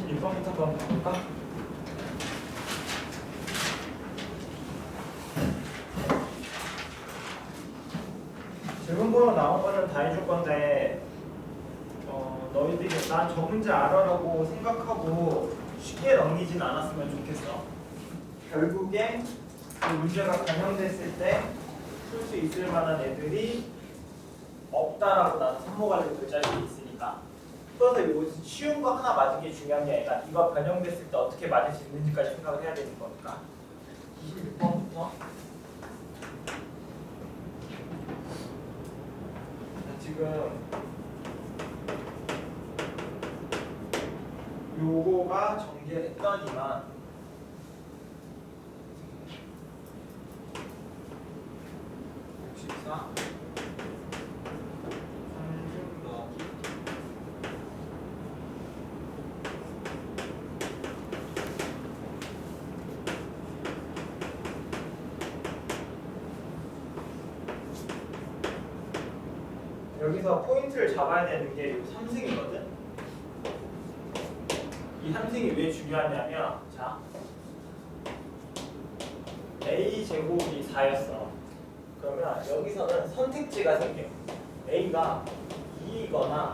1번부터 한번 볼까? 질문번호 나온 거는 다 해줄 건데 너희들이 난 저 문제 알아라고 생각하고 쉽게 넘기진 않았으면 좋겠어. 결국에 그 문제가 반영됐을 때 풀 수 있을 만한 애들이 없다라고 나는 선모가지고 볼 자신이 있으니까. 그래서 이거 쉬운 거 하나 맞은 게 중요한 게 아니라 이거 변형됐을 때 어떻게 맞을 수 있는지까지 생각을 해야 되는 거니까. 26번부터 지금 요거가 전개했더니만 64 30 더하기 여기서 포인트를 잡아야 되는 게 이 3승이거든. 이 3승이 왜 중요하냐면 자 a 제곱이 4였어. 그러면 여기서는 선택지가 생겨. a가 2이거나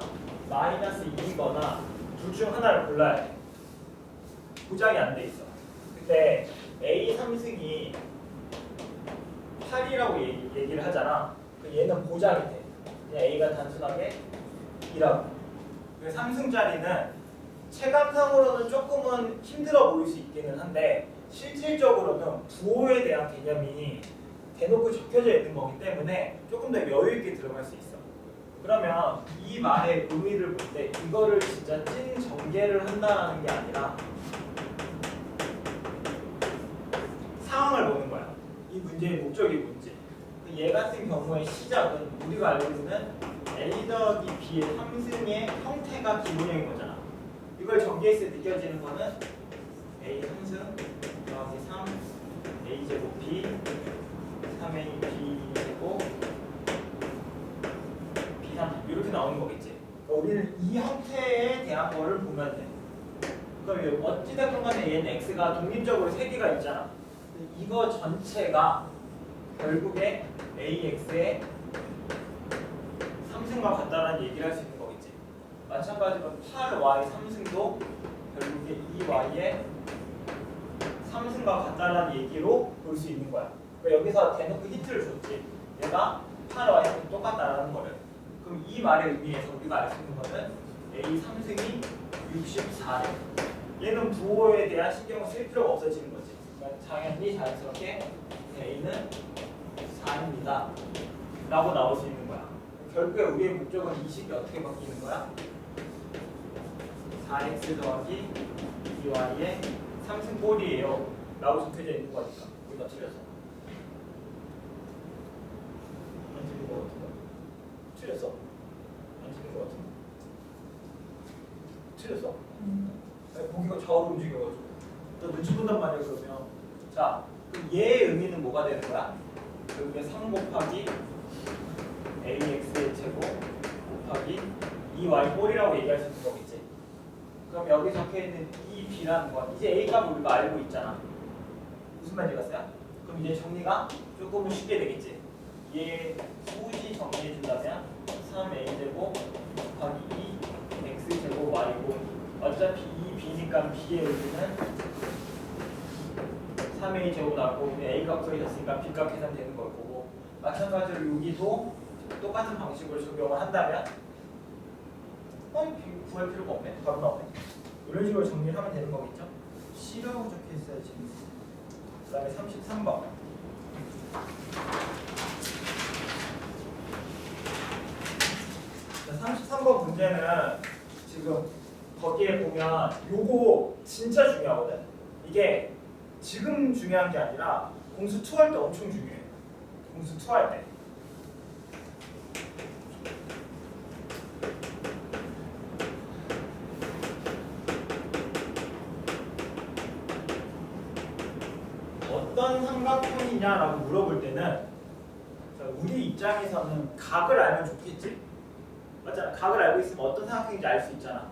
마이너스 2이거나 둘 중 하나를 골라야 돼. 보장이 안 돼 있어. 근데 a 3승이 8이라고 얘기를 하잖아. 얘는 보장이 돼. 그냥 a가 단순하게 2라고. 3승짜리는 체감상으로는 조금은 힘들어 보일 수 있기는 한데 실질적으로는 부호에 대한 개념이 대놓고 적혀져 있는 거기 때문에 조금 더 여유 있게 들어갈 수 있어. 그러면 이 말의 의미를 볼 때 이거를 진짜 찐 전개를 한다는 게 아니라 상황을 보는 거야. 이 문제의 목적이 뭔지. 얘 같은 경우의 시작은 우리가 알고 있는 a 더하기 b의 3승의 형태가 기본형인 거잖아. 이걸 전개했을 때 느껴지는 거는 a 3승 더하기 3 a 제곱 b 3a b 제곱 b 3 이렇게 나오는 거겠지. 그러니까 우리는 이 형태에 대한 거를 보면 돼. 그럼 어찌됐건 간에 얘는 x가 독립적으로 3개가 있잖아. 이거 전체가 결국에 ax의 3승과 같다라는 얘기를 할 수 있는 거겠지. 마찬가지로 8y 3승도 결국에 2y의 3승과 같다라는 얘기로 볼 수 있는 거야. 그러니까 여기서 대놓고 힌트를 줬지. 얘가 8y 3승 똑같다라는 거를. 그럼 이 말의 의미에서 우리가 알 수 있는 거는 a 3승이 64래. 얘는 부호에 대한 신경을 쓸 필요가 없어지는 거지. 그러니까 당연히 자연스럽게 a는 4입니다. 라고 나올 수 있는 거야. 결국에 우리의 목적은 이 식이 어떻게 바뀌는 거야? 4x 더하기 2y의 3승 꼴이에요. 라고 적혀져 있는 거니까. 우리가 틀렸어. 안 틀린 거 같은데? 틀렸어. 안 틀린 거 같은데? 틀렸어. 아니, 보기가 좌우로 움직여가지고. 너 눈치 본단 말이야, 그러면. 자, 그럼 얘의 의미는 뭐가 되는 거야? 결국에 3 곱하기 ax의 제곱 곱하기 2y 꼴이라고 얘기할 수 있는 거겠지. 그럼 여기 적혀있는 이 b라는 건 이제 a 값을 우리가 알고 있잖아. 무슨 말인지 갔어요? 그럼 이제 정리가 조금은 쉽게 되겠지. 얘 수지 정리해준다면 3a 제곱 곱하기 2x 제곱 y고 어차피 이 b니까 b의 의미는 3a 제곱 나왔고 a 값 구해졌으니까 b 값 계산되는 걸 거고 마찬가지로 여기도 똑같은 방식으로 적용을 한다면 b 구할 필요가 없네. 바로 나오네. 이런 식으로 정리를 하면 되는 거겠죠? C라고 적혀있어야지. 그 다음에 33번 자, 33번 문제는 지금 거기에 보면 요거 진짜 중요하거든. 이게 지금 중요한 게 아니라 공수 2 할 때 엄청 중요해. 공수 2 할 때. 어떤 삼각형이냐라고 물어볼 때는 우리 입장에서는 각을 알면 좋겠지? 맞잖아. 각을 알고 있으면 어떤 삼각형인지 알 수 있잖아.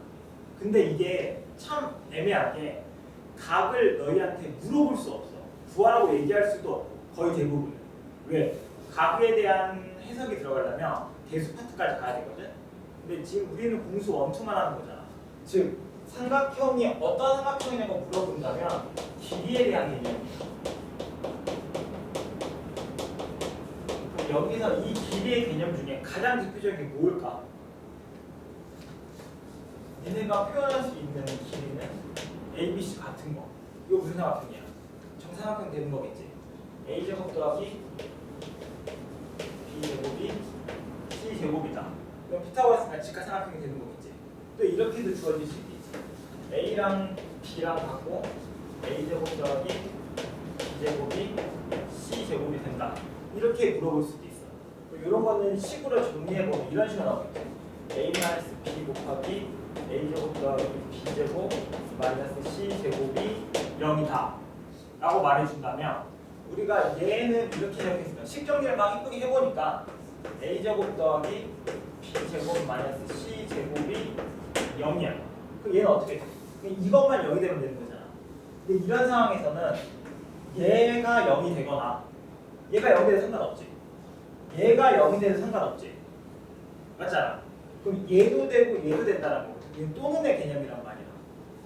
근데 이게 참 애매한 게 각을 너희한테 물어볼 수 없어. 구하라고 얘기할 수도 없고 거의 대부분. 왜? 각에 대한 해석이 들어가려면 대수 파트까지 가야 되거든. 근데 지금 우리는 공수 원투만 하는 거잖아. 즉 삼각형이 어떤 삼각형이냐고 물어본다면 길이에 대한 개념이야. 여기서 이 길이의 개념 중에 가장 대표적인 게 뭘까? 얘네가 표현할 수 있는 길이는 A, B, C 같은 거. 이거 무슨 삼각형이야? 정삼각형 되는 거겠지. A제곱 더하기 B제곱이 C제곱이다. 그럼 피타고라스 직각삼각형이 되는 거겠지. 또 이렇게도 주어질 수 있겠지. A랑 B랑 같고 A제곱 더하기 B제곱이 C제곱이 된다. 이렇게 물어볼 수도 있어. 이런 거는 식으로 정리해보면 이런 식으로 나오겠지. A-B 곱하기 A제곱 더하기 B제곱 마이너스 C제곱이 0이다 라고 말해준다면 우리가 얘는 이렇게 생각했으면 식정리를 막 이쁘게 해보니까 A제곱 더하기 B제곱 마이너스 C제곱이 0이야. 그럼 얘는 어떻게 돼? 이것만 0이 되면 되는 거잖아. 근데 이런 상황에서는 얘가 0이 되거나 얘가 0이 돼도 상관없지. 얘가 0이 돼도 상관없지. 맞잖아. 그럼 얘도 되고 얘도 된다는 거. 이게 또는의 개념이란 말이야.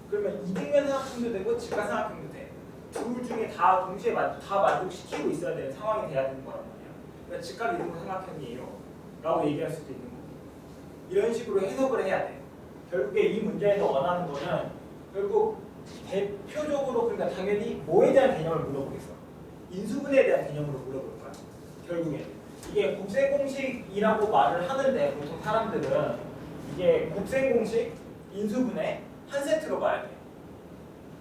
그러면 이등변 삼각형도 되고 직각삼각형도 돼. 둘 중에 다 동시에 다 만족시키고 있어야 되는 상황이 돼야 되는 거란 말이야. 그러니까 직각 이등변 삼각형이에요 라고 얘기할 수도 있는 거고. 이런 식으로 해석을 해야 돼. 결국에 이 문제에서 원하는 거는 결국 대표적으로 그러니까 당연히 뭐에 대한 개념을 물어보겠어. 인수분해에 대한 개념으로 물어볼 거야. 결국에 이게 곱셈공식이라고 말을 하는데 보통 사람들은 이게 곱셈공식, 인수분해 한 세트로 봐야 돼.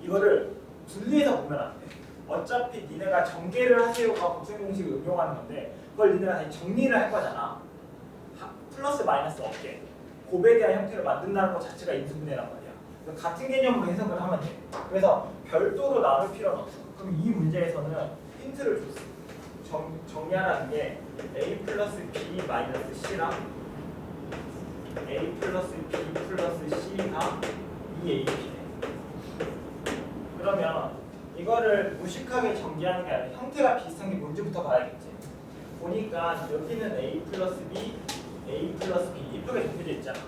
이거를 분리해서 보면 안 돼. 어차피 니네가 전개를 하세요가 곱셈공식을 응용하는 건데 그걸 니네가 다시 정리를 할 거잖아. 플러스 마이너스 없게 곱에 대한 형태를 만든다는 것 자체가 인수분해란 말이야. 그래서 같은 개념으로 해석을 하면 돼. 그래서 별도로 나눌 필요는 없어. 그럼 이 문제에서는 힌트를 줬어. 정리하라는 게 A 플러스 B 마이너스 C랑 A 플러스 B 플러스 C가 2AB네. 그러면 이거를 무식하게 전개하는 게 아니라 형태가 비슷한 게 뭔지부터 봐야겠지. 보니까 여기는 A 플러스 B, A 플러스 B 이쁘게 적혀져 있잖아.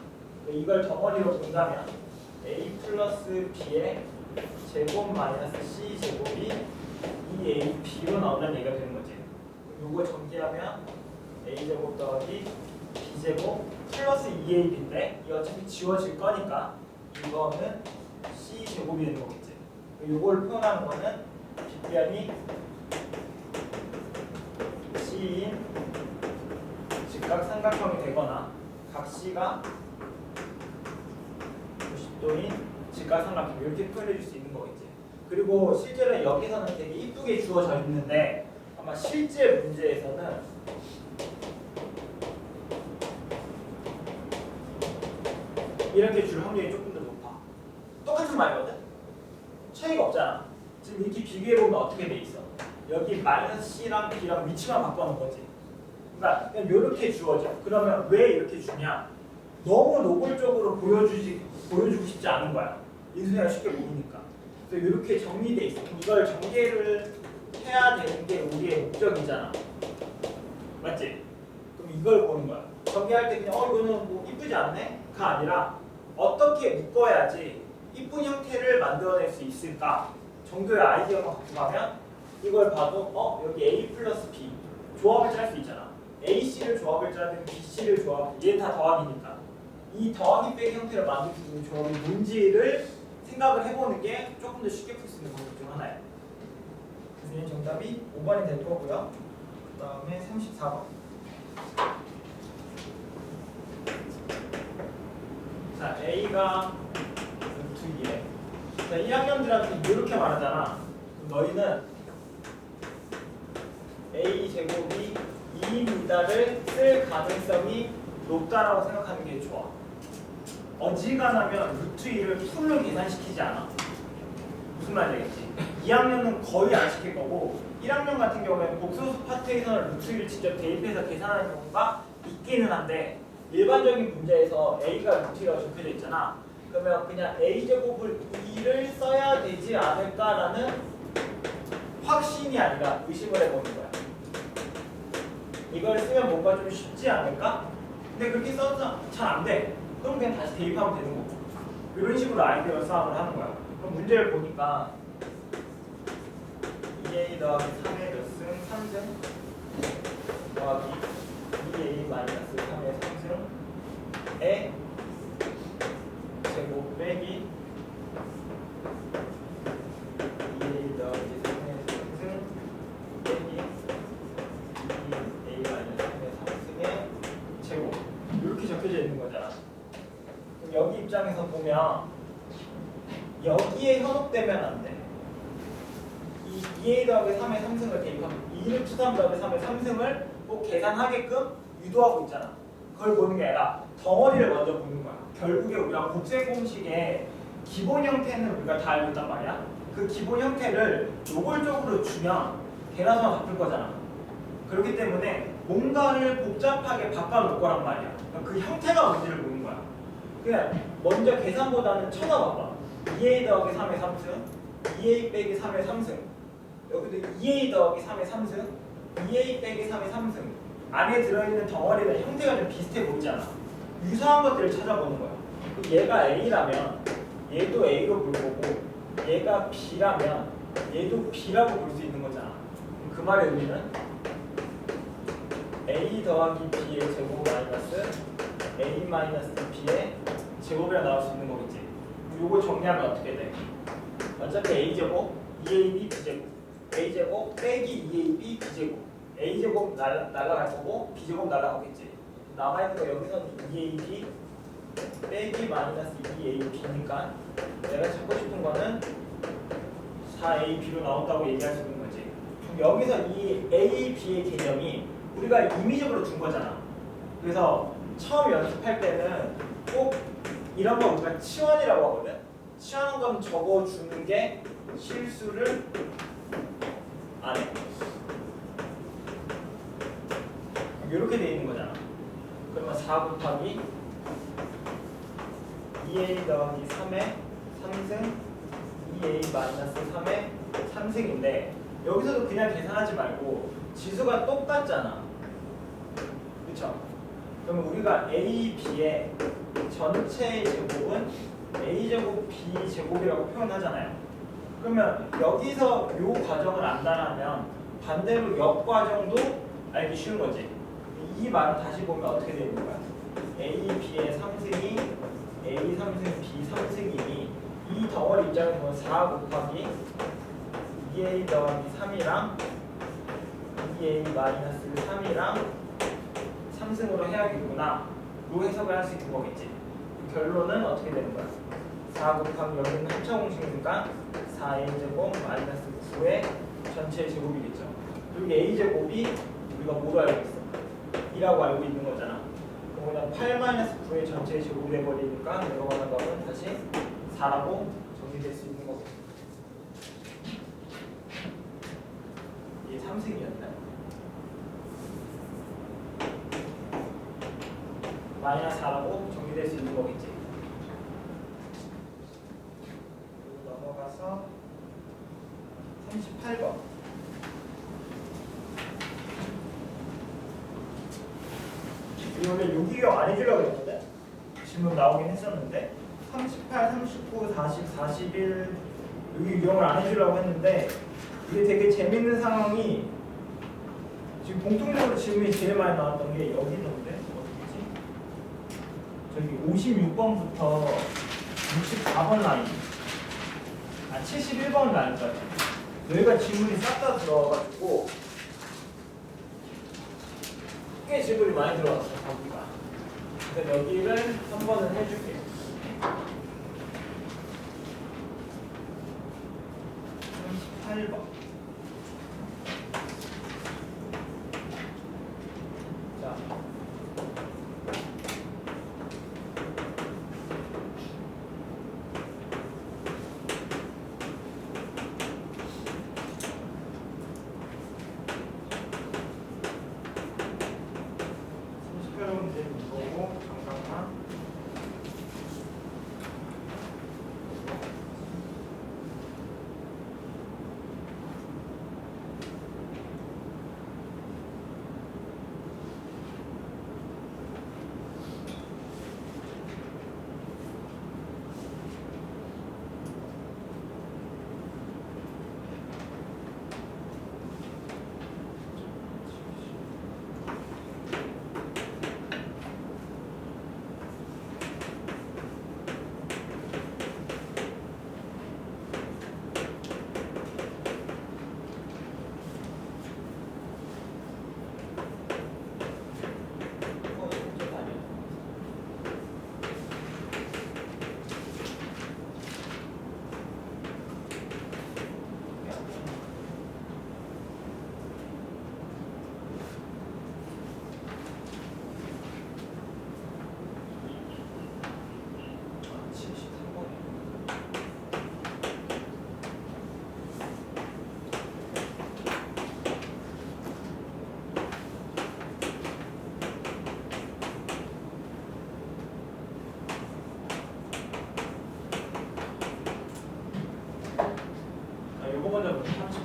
이걸 덩어리로 본다면 A 플러스 B의 제곱 마이너스 C 제곱이 2AB로 나온다는 얘기가 되는 거지. 요거 전개하면 A제곱 더하기 B제곱 플러스 2AB인데 이거 어차피 지워질 거니까 이거는 C제곱이 되는 거겠지. 요걸 표현하는 거는 빗변이 C인 직각삼각형이 되거나 각 C가 90도인 직각삼각형 이렇게 표현해 줄 수 있는 거겠지. 그리고 실제로 여기서는 되게 이쁘게 주어져 있는데 아마 실제 문제에서는 이렇게 줄 확률이 조금 더 높아. 똑같은 말이거든? 차이가 없잖아. 지금 이렇게 비교해보면 어떻게 돼 있어? 여기 마이너스 C랑 B랑 위치만 바꿔놓은 거지. 그러니까 그냥 이렇게 주어져. 그러면 왜 이렇게 주냐? 너무 노골적으로 보여주고 싶지 않은 거야. 인수분해가 쉽게 모르니까. 그래서 이렇게 정리돼 있어. 이걸 전개를 해야 되는 게 우리의 목적이잖아. 맞지? 그럼 이걸 보는 거야. 전개할 때 그냥 이거는 뭐 이쁘지 않네? 가 아니라 어떻게 묶어야지 이쁜 형태를 만들어낼 수 있을까 정도의 아이디어만 갖고 가면 이걸 봐도 여기 A 플러스 B 조합을 짤 수 있잖아. AC를 조합을 짜든 BC를 얘는 다 더하기니까 이 더하기 빼기 형태를 만들 수 있는 조합이 뭔지를 생각을 해보는 게 조금 더 쉽게 풀 수 있는 방법 중 하나예요. 그래서 정답이 5번이 될 거고요. 그 다음에 34번. 자, A가 루트 2에 자, 1학년들한테 이렇게 말하잖아. 너희는 A 제곱이 2입니다를 쓸 가능성이 높다라고 생각하는 게 좋아. 어지간하면 루트 2를 풀로 계산시키지 않아. 무슨 말인지 알겠지? 2학년은 거의 안 시킬 거고 1학년 같은 경우에는 복소수 파트에서는 루트 2를 직접 대입해서 계산하는 경우가 있기는 한데 일반적인 문제에서 A가 루트 2라고 적혀져 있잖아. 그러면 그냥 a제곱을 2를 써야 되지 않을까라는 확신이 아니라 의심을 해보는 거야. 이걸 쓰면 뭔가 좀 쉽지 않을까? 근데 그렇게 써서 잘 안 돼. 그럼 그냥 다시 대입하면 되는 거고. 이런 식으로 아이디어 싸움을 하는 거야. 그럼 문제를 보니까 2a 더하기 3의 몇 승? 3승 더하기 2a 마이너스 3의 3승에 제곱 빼기 2a 더하기 3의 3승 빼기 2a 마이너스 3의 3승의 제곱 이렇게 적혀져 있는 거잖아. 그럼 여기 입장에서 보면 여기에 현혹되면 안 돼. 이 2a 더하기 3의 3승을 대입하면 2를 추삼 더하기 3의 3승을 꼭 계산하게끔 유도하고 있잖아. 그걸 보는 게 아니라 덩어리를 먼저 보는 거야. 결국에 우리가 곱셈 공식의 기본 형태는 우리가 다 알고 있단 말이야. 그 기본 형태를 노골적으로 주면 계란수가 바뀔 거잖아. 그렇기 때문에 뭔가를 복잡하게 바꿔놓을 거란 말이야. 그러니까 그 형태가 문제를 보는 거야. 그냥 먼저 계산보다는 쳐다봐봐. 2a 더하기 3의 3승, 2a 빼기 3의 3승. 여기도 2a 더하기 3의 3승, 2a 빼기 3의 3승. 안에 들어있는 덩어리는 형태가 좀 비슷해 보이잖아. 유사한 것들을 찾아보는 거야. 얘가 A라면 얘도 A로 볼 거고 얘가 B라면 얘도 B라고 볼 수 있는 거잖아. 그 말의 의미는 A 더하기 B의 제곱 마이너스 A 마이너스 B의 제곱이라 나올 수 있는 거겠지. 요거 정리하면 어떻게 돼? 어차피 A제곱, 2AB, B제곱 A제곱 빼기 2AB, B제곱 A제곱 날아갈 거고 B제곱 날아가겠지. 남아있는 거 여기서는 2AB 빼기 마이너스 2AB니까 내가 찾고 싶은 거는 4AB로 나온다고 얘기할 수 있는 거지. 여기서 이 AB의 개념이 우리가 임의적으로 준 거잖아. 그래서 처음 연습할 때는 꼭 이런 거 우리가 치환이라고 하거든. 치환한 건 적어주는 게 실수를 안 해. 이렇게 돼 있는 거잖아. 그러면 4 곱하기 2a 더하기 3의 3승 2a 마이너스 3의 3승인데 여기서도 그냥 계산하지 말고 지수가 똑같잖아. 그쵸? 그러면 우리가 a, b의 전체의 제곱은 a제곱 b제곱이라고 표현하잖아요. 그러면 여기서 요 과정을 안다라면 반대로 옆 과정도 알기 쉬운 거지. 이 말은 다시 보면 어떻게 되는 거야? A, B의 3승이 A 3승, B 3승이니 이 덩어리 입장에서 보면 4 곱하기 2A 더하기 3이랑 2A 마이너스 3이랑 3승으로 해야겠구나. 로 해석을 할 수 있는 거겠지. 결론은 어떻게 되는 거야? 4 곱하기 여기는 합차 공식이니까 4A 제곱 마이너스 9의 전체 제곱이겠죠. 그리고 A 제곱이 우리가 뭐로 알고 있어? 2라고 알고 있는 거잖아. 그럼 그냥 8-9의 전체 제곱이 돼버리니까 내가 원하는 값은 다시 4라고 정리될 수 있는 거고. 이게 3승이었나? 마이너스 4라고 정리될 수 있는 거겠지. 그리고 넘어가서 38번. 원래 요기경 안 해주려고 했는데 질문 나오긴 했었는데 38, 39, 40, 41 여기 유형을 안 해주려고 했는데 이게 되게 재밌는 상황이 지금 공통적으로 질문이 제일 많이 나왔던 게 여기 있는데 어디지? 저기 56번부터 64번 라인 71번 라인까지 여기가 질문이 싹 다 들어와가지고 꽤 질문이 많이 들어왔어, 거기가. 그래서 여기를 한 번은 해줄게. 38번. 자.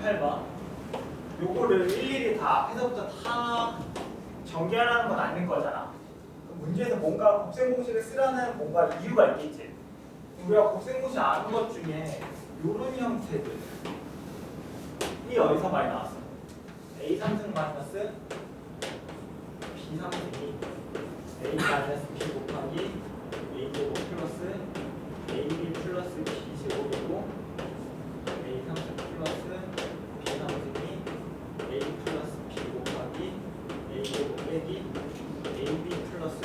38번. 요거를 일일이 다 앞에서부터 다 전개하라는 건 아닌 거잖아. 문제에서 뭔가 곱셈 공식을 쓰라는 뭔가 이유가 있겠지. 우리가 곱셈 공식 아는 것 중에 요런 형태들이 어디서 많이 나왔어? a 3승 마이너스 b 3승이 a 마이너스 b 곱하기 a 제곱 플러스 ab 플러스 b 제곱이고 a 3승 플러스 b 3승이 a 플러스 b 곱하기 a 제곱 빼기 ab 플러스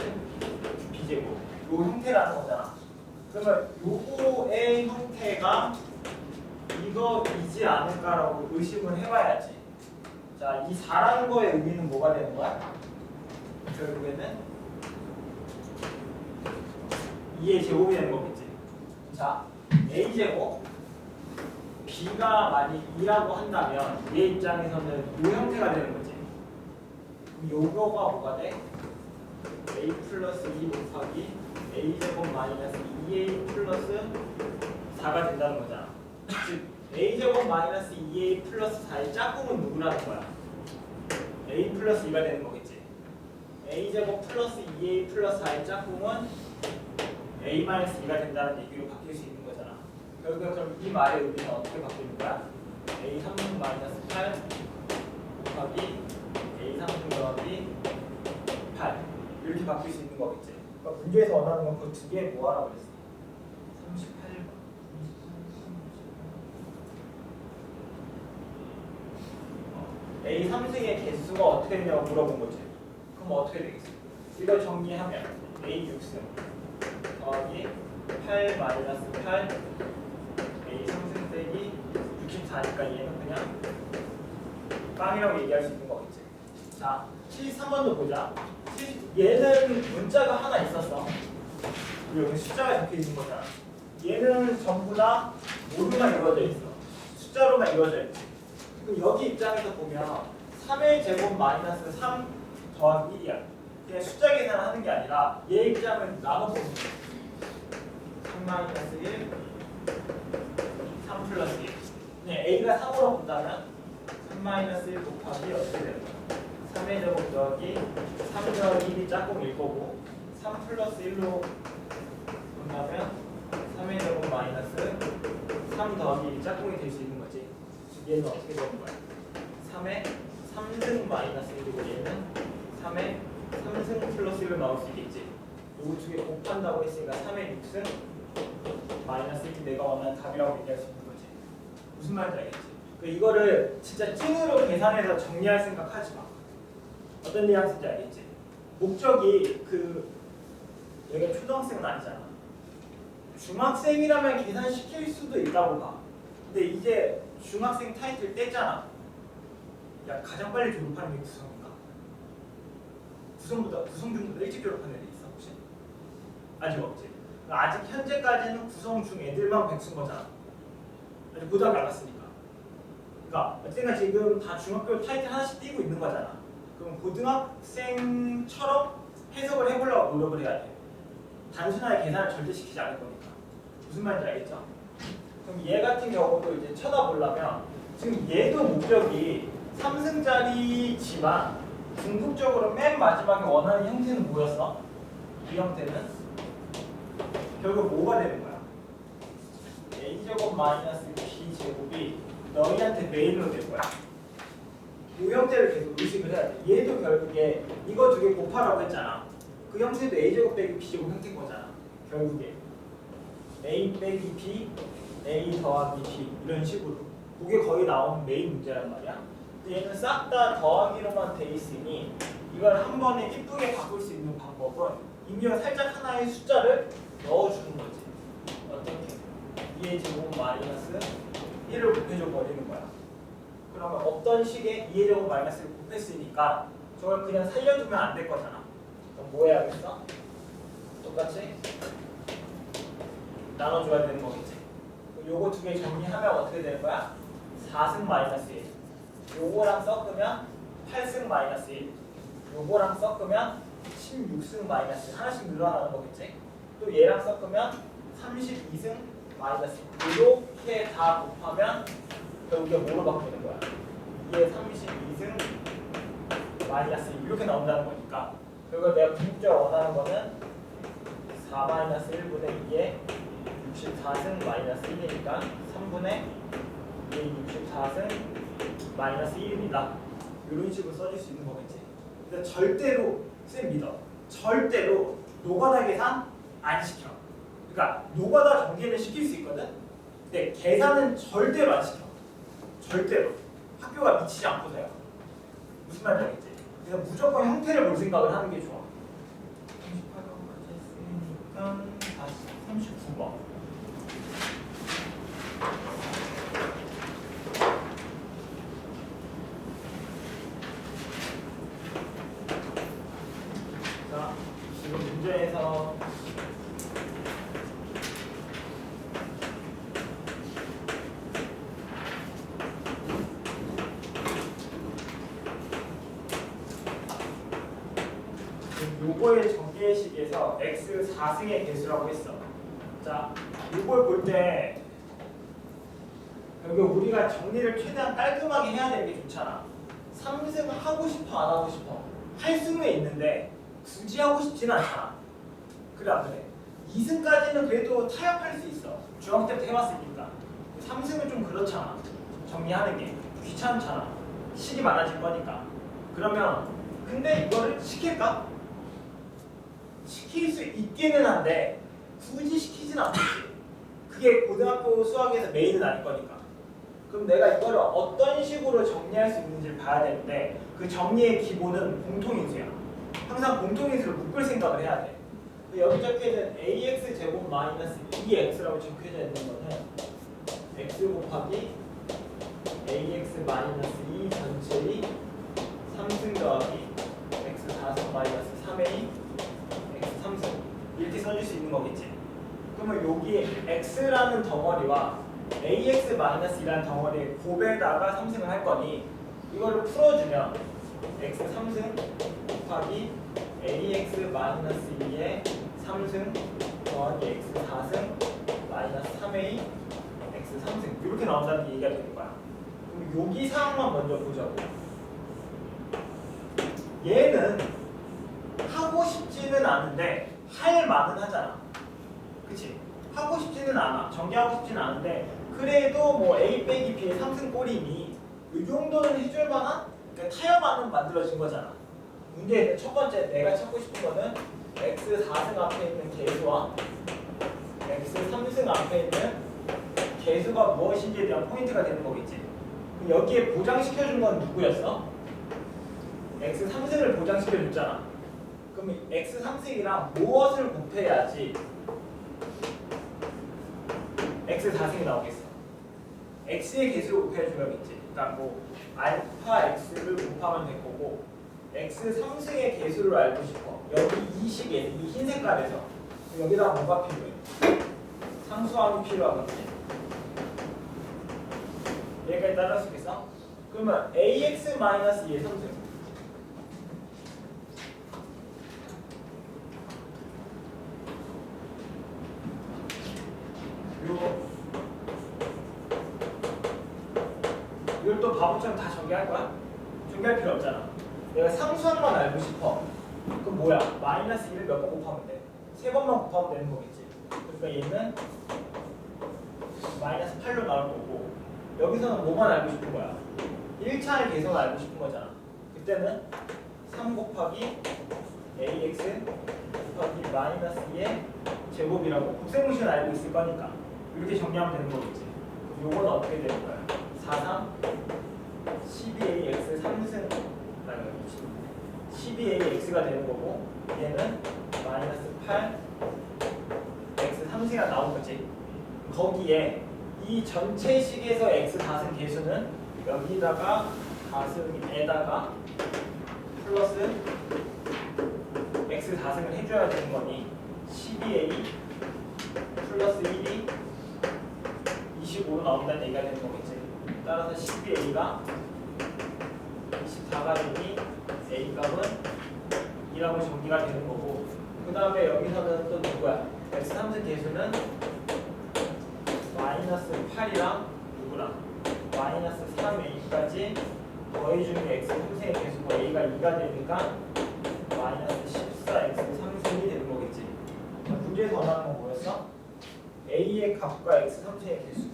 b 제곱 요 형태라는 거잖아. 그러면 요거의 형태가 이거이지 않을까라고 의심을 해봐야지. 자, 이 4라는 거의 의미는 뭐가 되는 거야? 결국에는 2의 제곱이 되는 거겠지. 자, a제곱 b가 만약 2라고 한다면 얘 입장에서는 이 형태가 되는 거지. 그럼 요거가 뭐가 돼? a 플러스 2 곱하기 a제곱 마이너스 2a 플러스 4가 된다는 거잖아. 즉 a제곱 마이너스 2a 플러스 4의 짝꿍은 누구라는 거야? a 플러스 2가 되는 거겠지. a제곱 플러스 2a 플러스 4의 짝꿍은 a 마이너스 2가 된다는 얘기로 바뀔 수 있는 거잖아. 결국 그럼 이 말의 의미는 어떻게 바뀌는 거야? a 3승 마이너스 8 곱하기 a 3승 더하기 8 이렇게 바뀔 수 있는 거겠지. 그러니까 문제에서 원하는 건 그 두 개 뭐하라고 그랬어? 38번. a 3승의 개수가 어떻게 되냐고 물어본 거지. 그럼 어떻게 되겠어? 이걸 정리하면 a 6승 더하기 8 마이너스 8 a 3승 빼기 64니까 얘는 그냥 빵이라고 얘기할 수 있는 거겠지. 자, 73번도 보자. 얘는 문자가 하나 있었어. 그리고 여기 숫자가 적혀 있는 거잖아. 얘는 전부 다 모두만 이루어져 있어. 숫자로만 이루어져 있지. 그럼 여기 입장에서 보면 3의 제곱 마이너스 3 더하기 1이야. 그냥 숫자 계산을 하는 게 아니라 얘 입장을 나눠보는 거야. 3 마이너스 1, 3 플러스 1. 그냥 a가 3으로 본다면 3 마이너스 1 곱하기 어떻게 되는 거야? 3의 제곱 더하기 3 더하기 1이 짝꿍일 거고 3 플러스 1로 본다면 3의 제곱 마이너스 3 더하기 1이 짝꿍이 될 수 있는 거지. 얘는 어떻게 되는 거야? 3의 3승 마이너스 1이고 얘는 3의 3승 플러스 1로 나올 수 있겠지. 이 두 개 곱한다고 했으니까 3의 6승 마이너스 1이 내가 원하는 답이라고 얘기할 수 있는 거지. 무슨 말인지 알겠지? 이거를 진짜 찐으로 계산해서 정리할 생각 하지 마. 어떤 뉘앙스인지 알겠지? 목적이 얘가 초등학생은 아니잖아. 중학생이라면 계산시킬 수도 있다고 봐. 근데 이제 중학생 타이틀 떼잖아. 야, 가장 빨리 졸업하는 게 구성인가? 구성 중보다 일찍 졸업하는 애들 있어 혹시? 아직 없지. 아직 현재까지는 구성 중 애들만 백수인 거잖아. 아직 고등학교 안 갔으니까. 그러니까 어쨌든 지금 다 중학교 타이틀 하나씩 띄고 있는 거잖아. 그럼 고등학생처럼 해석을 해보려고 노력을 해야 돼. 단순하게 계산을 절대 시키지 않을 거니까. 무슨 말인지 알겠죠? 그럼 얘 같은 경우도 이제 쳐다보려면 지금 얘도 목적이 3승짜리지만 궁극적으로 맨 마지막에 원하는 형태는 뭐였어? 이 형태는 결국 뭐가 되는 거야? a제곱 마이너스 b제곱이 너희한테 메인으로 될 거야. 이 형태를 계속 의식을 해야 돼. 얘도 결국에 이거 두 개 곱하라고 했잖아. 그 형태도 a제곱 빼기 b제곱 형태인 거잖아. 결국에 a 빼기 b, a 더하기 b 이런 식으로. 그게 거의 나오는 메인 문제란 말이야. 근데 얘는 싹 다 더하기로만 돼 있으니 이걸 한 번에 이쁘게 바꿀 수 있는 방법은 임의로 살짝 하나의 숫자를 넣어주는 거지. 어떻게? 2의 제곱 마이너스 1을 곱해줘 버리는 거야. 그러면 없던 식에 2의 제곱 마이너스를 곱했으니까 저걸 그냥 살려두면 안 될 거잖아. 그럼 뭐 해야겠어? 똑같이 나눠줘야 되는 거겠지. 요거 두 개 정리하면 어떻게 되는 거야? 4승 마이너스 1. 요거랑 섞으면 8승 마이너스 1. 요거랑 섞으면 16승 마이너스 1. 하나씩 늘어나는 거겠지. 또 얘랑 섞으면 32승 마이너스 1. 이렇게 다 곱하면 결국에 뭐로 바뀌는 거야? 2의 32승 마이너스 1 이렇게 나온다는 거니까 그리고 내가 궁극적으로 원하는 거는 4 마이너스 1분의 2의 64승 마이너스 1이니까 3분의 2의 64승 마이너스 1입니다. 이런 식으로 써줄 수 있는 거겠지. 근데 절대로 쌤 믿어. 절대로 노가다 계산 안 시켜. 그러니까 노가다 전개는 시킬 수 있거든. 근데 계산은 절대로 안 시켜. 절대로. 학교가 미치지 않고서야. 무슨 말인지 알겠지? 그래서 무조건 형태를 볼 생각을 하는 게 좋아. 38번까지 했으니까 다시 39번. 자, 지금 문제에서 요거의 전개식에서 x 4승의 개수라고 했어. 자, 요걸 볼 때 여기 우리가 정리를 최대한 깔끔하게 해야 되는 게 좋잖아. 3승 하고 싶어 안 하고 싶어? 할 수는 있는데 굳이 하고 싶지는 않잖아. 그래 안 그래? 2승까지는 그래도 타협할 수 있어. 중학교 때부터 해봤으니까. 3승은 좀 그렇잖아. 정리하는 게 귀찮잖아. 식이 많아질 거니까. 그러면 근데 이거를 시킬까? 시킬 수 있기는 한데 굳이 시키진 않겠지. 그게 고등학교 수학에서 메인은 아닐 거니까. 그럼 내가 이거를 어떤 식으로 정리할 수 있는지를 봐야 되는데 그 정리의 기본은 공통인수야. 항상 공통인수를 묶을 생각을 해야 돼. 여기 적혀있는 ax 제곱 마이너스 2x라고 적혀져 있는 거는 x 곱하기 ax 마이너스 2 전체의 3승 더하기 x 4승 마이너스 3a x 3승 이렇게 써줄 수 있는 거겠지. 그러면 여기 x라는 덩어리와 ax-2라는 덩어리에 곱에다가 3승을 할 거니 이거를 풀어주면 x 3승 곱하기 ax-2의 3승 더하기 x 4승 마이너스 3a x 3승 이렇게 나온다는 얘기가 되는 거야. 그럼 여기 상황만 먼저 보자고. 얘는 하고 싶지는 않은데 할 만은 하잖아. 그치? 하고 싶지는 않아. 전개하고 싶지는 않은데 그래도 뭐 A 빼기 B의 3승 꼴이니 이 정도는 해줄 만한 그러니까 타협안은 만들어진 거잖아. 문제에서 첫 번째 내가 찾고 싶은 거는 x 4승 앞에 있는 개수와 x 3승 앞에 있는 개수가 무엇인지에 대한 포인트가 되는 거겠지. 여기에 보장시켜준 건 누구였어? x 3승을 보장시켜줬잖아. 그럼 x 3승이랑 무엇을 곱해야지 x 4승이 나오겠어? x의 개수를 곱해줘야겠지. 그러니까 뭐 알파 x를 곱하면 될 거고 x 3승의 개수를 알고 싶어. 여기 이 식에 이 흰 색깔에서 여기다가 뭐가 필요해? 상수함이 필요하겠지. 여기까지 따라할 수 있겠어? 그러면 ax-2의 3승 이걸 또 바보처럼 다 전개할 거야? 전개할 필요 없잖아. 내가 상수함만 알고 싶어. 그럼 뭐야? 마이너스 1을 몇 번 곱하면 돼? 3번만 곱하면 되는 거겠지. 그러니까 얘는 마이너스 8로 나올 거고 여기서는 뭐만 알고 싶은 거야? 1차의 개수만 알고 싶은 거잖아. 그때는 3 곱하기 ax 곱하기 마이너스 2의 제곱이라고 곱셈공식은 알고 있을 거니까 이렇게 정리하면 되는 거겠지. 요건 어떻게 되는 거야? 4, 3, 12ax 3승 12ax가 되는 거고 얘는 마이너스 8 x 3승이가 나온 거지. 거기에 이 전체 식에서 x 4승 개수는 여기다가 4승에다가 플러스 x 4승을 해줘야 되는 거니 12a 플러스 1이 25로 나온다는 얘기가 되는 거겠지. 따라서 12a가 24가 되니 a 값은 2라고 정리가 되는 거고 그 다음에 여기서는 또 누구야? x 3승 개수는 마이너스 8이랑 누구랑? 마이너스 3a까지 더해주는 x 3승의 개수가 a가 2가 되니까 마이너스 14x 3승이 되는 거겠지. 문제에서 원하는 건 뭐였어? a의 값과 x 3승의 개수.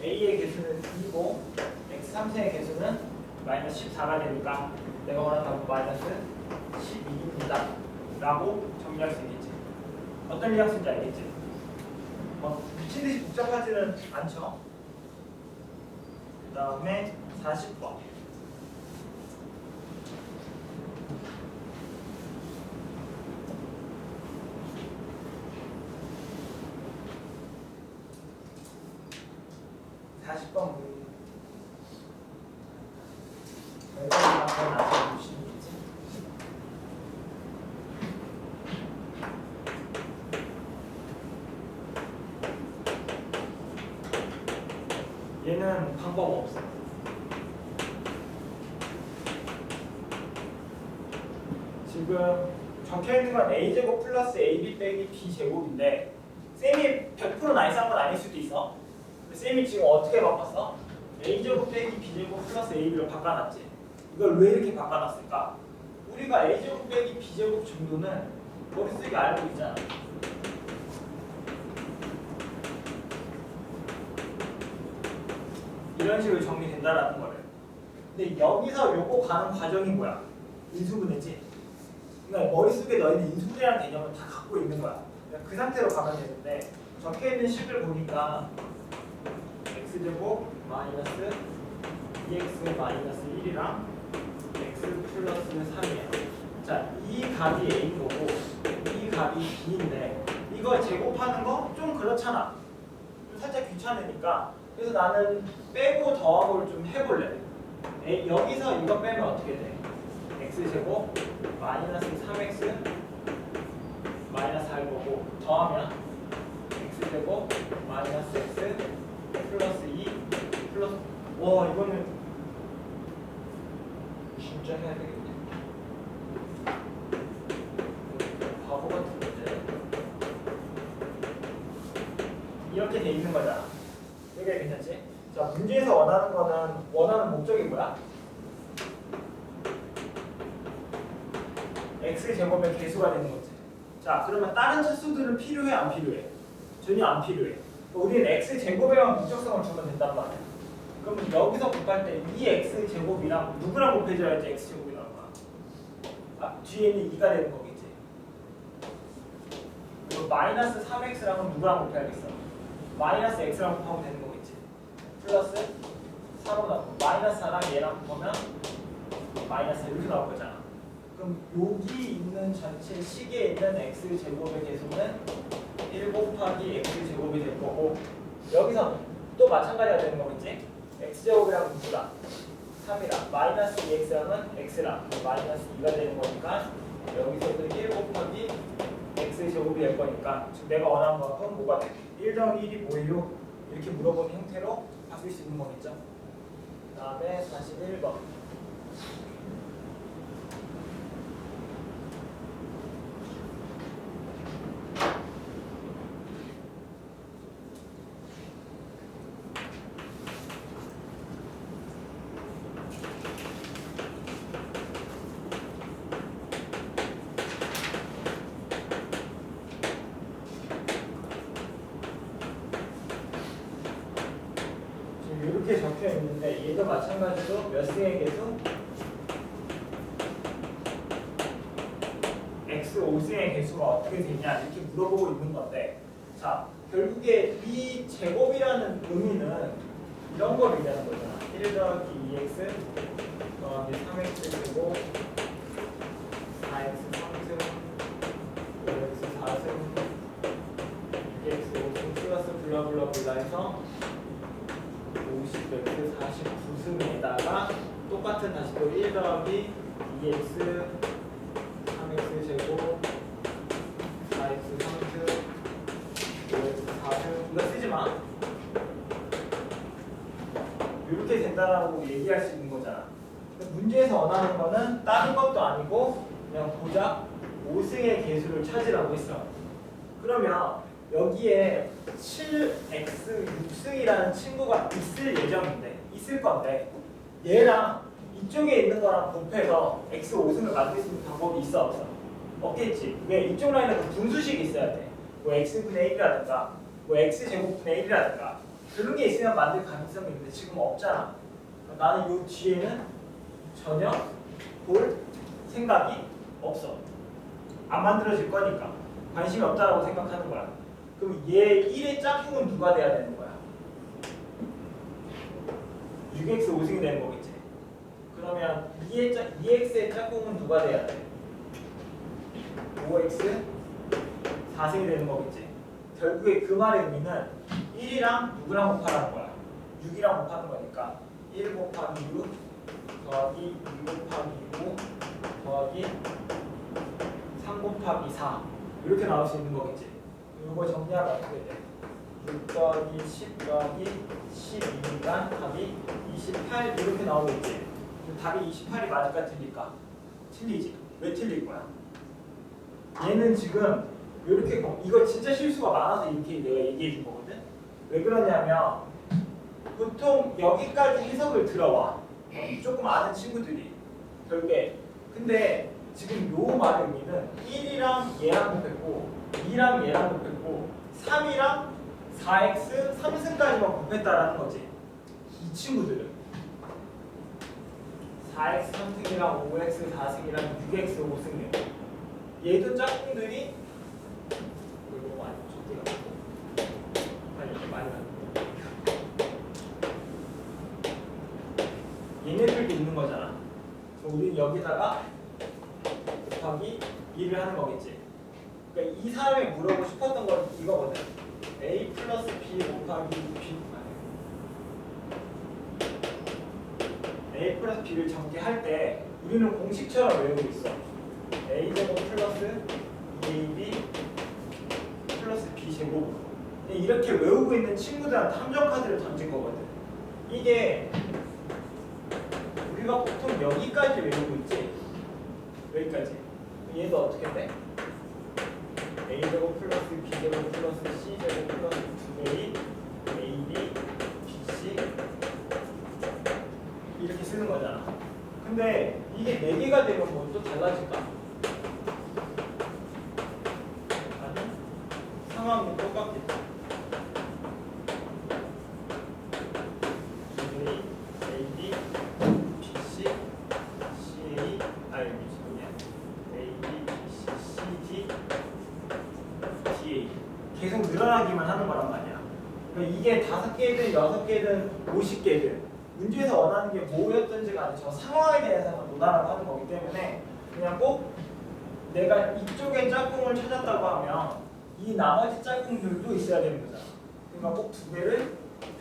a의 개수는 2고 x 3승의 개수는 마이너스 14가 되니까 내가 원하는 답은 마이너스 12입니다 라고 정리할 수 있겠지. 어떤 리액션인지 알겠지? 미친듯이 복잡하지는 않죠. 그 다음에 40번. 얘는 방법 없어. 지금 적혀있는 건 a제곱 플러스 ab 빼기 b제곱인데 쌤이 100%나 이상은 아닐 수도 있어. 쌤이 지금 어떻게 바꿨어? a제곱 빼기 b제곱 플러스 ab로 바꿔놨지. 이걸 왜 이렇게 바꿔놨을까? 우리가 a제곱 빼기 b제곱 정도는 머릿속에 알고 있잖아. 이런 식으로 정리된다라는 거를. 근데 여기서 요거 가는 과정이 뭐야? 인수분해지. 그러니까 머릿속에 너희는 인수분해라는 개념을 다 갖고 있는 거야. 그 상태로 가면 되는데 적혀있는 식을 보니까 x제곱 마이너스 2x 마이너스 1이랑 x 플러스 3이야. 자, 이 값이 a인 거고 이 값이 b인데 이거 제곱하는 거 좀 그렇잖아. 좀 살짝 귀찮으니까 그래서 나는 빼고 더하고를 좀 해볼래. 여기서 이거 빼면 어떻게 돼? x제곱 마이너스 3x 마이너스 할 거고 더하면 x제곱 마이너스 x 플러스 2 플러스 와 이거는 진짜 해야 되겠네. 바보 같은 문제. 이렇게 돼 있는 거잖아. 이게 괜찮지? 자, 문제에서 원하는 거는 원하는 목적이 뭐야? x제곱의 개수가 되는 거지. 자, 그러면 다른 차수들은 필요해 안 필요해? 전혀 안 필요해. 우리는 x제곱에만 목적성을 주면 된단 말이야. 그러면 여기서 곱할 때 이 x제곱이랑 누구랑 곱해줘야지 x제곱이 나올 거야? 아, 뒤에 있는 2가 되는 거겠지. 그리고 마이너스 3x랑은 누구랑 곱해야겠어? 마이너스 x랑 곱하면 되는 거겠지. 플러스 4로 나오고 마이너스 4랑 얘랑 곱하면 마이너스 이렇게 나올 거잖아. 그럼 여기 있는 전체 식에 있는 x제곱의 개수는 1 곱하기 x제곱이 될 거고 여기서 또 마찬가지가 되는 거겠지? x제곱이랑 누구랑? 3이랑 마이너스 2x랑은 x랑 마이너스 2가 되는 거니까 여기서도 1 곱하기 x제곱이 될 거니까 지금 내가 원하는 건 뭐가 돼? 1 더하기 1이 뭐예요? 이렇게 물어보는 형태로 바뀔 수 있는 거겠죠? 그 다음에 41번. 이렇게 적혀 있는데 얘도 마찬가지로 몇 승의 개수? x 5승의 개수가 어떻게 되냐 이렇게 물어보고 있는 건데 자 결국에 이 제곱이라는 의미는 이런 걸 의미하는 거잖아. 1 더하기 2x 더하기 3x 제곱 4x 3승 5x 4승 2x 5승 플러스 블라블라블라 해서 50x 49승에다가 똑같은 다시 또 1 더하기 2x 3x 제곱 4x 3승 5x 4승 이거 쓰지마. 이렇게 된다라고 얘기할 수 있는 거잖아. 문제에서 원하는 거는 다른 것도 아니고 그냥 고작 5승의 개수를 찾으라고 했어. 그러면 여기에 7x 6승이라는 친구가 있을 예정인데 있을 건데 얘랑 이쪽에 있는 거랑 곱해서 x 5승을 만들 수 있는 방법이 있어 없어? 없겠지. 왜? 이쪽 라인은 그 분수식이 있어야 돼. 뭐 x분의 1이라든가 뭐 x제곱분의 1이라든가 그런 게 있으면 만들 가능성이 있는데 지금 없잖아. 나는 요 뒤에는 전혀 볼 생각이 없어. 안 만들어질 거니까 관심이 없다라고 생각하는 거야. 그럼 얘 1의 짝꿍은 누가 돼야 되는 거야? 6x 5승이 되는 거겠지. 그러면 2x의 짝꿍은 누가 돼야 돼? 5x 4승이 되는 거겠지. 결국에 그 말의 의미는 1이랑 누구랑 곱하라는 거야? 6이랑 곱하는 거니까 1 곱하기 6 더하기 2 곱하기 5 더하기 3 곱하기 4 이렇게 나올 수 있는 거겠지. 이거 정리하면 어떻게 돼? 6 더하기 10 더하기 12니까 답이 28 이렇게 나오겠지. 답이 28이 맞을까 틀릴까? 틀리지. 왜 틀릴 거야? 얘는 지금 이렇게 이거 진짜 실수가 많아서 이렇게 내가 얘기해 준 거거든. 왜 그러냐면 보통 여기까지 해석을 들어와. 조금 아는 친구들이 결국에 근데 지금 요 말의 의미는 1이랑 얘랑 곱했고 2랑 얘랑 곱했고 3이랑 4x 3승까지만 곱했다라는 거지. 이 친구들은 4x 3승이랑 5x 4승이랑 6x 5승이에요. 얘도 짝꿍들이 이거 많이 줬더라고. 많이 얘네들도 있는 거잖아. 우리는 여기다가 곱하기 2를 하는 거겠지. 그러니까 이 사람이 물어보고 싶었던 건 이거거든. a 플러스 b 곱하기 b a 플러스 b를 전개할 때 우리는 공식처럼 외우고 있어. a제곱 플러스 2ab 플러스 b제곱. 이렇게 외우고 있는 친구들한테 함정 카드를 던진 거거든. 이게 우리가 보통 여기까지 외우고 있지. 여기까지. 얘도 어떻게 돼? a제곱 플러스 b제곱 플러스 c제곱 플러스 2a ab bc 이렇게 쓰는 거잖아. 근데 이게 4개가 되면 뭐 또 달라질까? 아니, 상황은 똑같겠지. 계속 늘어나기만 하는 거란 말이야. 그러니까 이게 5개든 6개든 50개든 문제에서 원하는 게 뭐였던지가 아니라 저 상황에 대해서만 논하라고 하는 거기 때문에 그냥 꼭 내가 이쪽에 짝꿍을 찾았다고 하면 이 나머지 짝꿍들도 있어야 되는 거잖아. 그러니까 꼭 2개를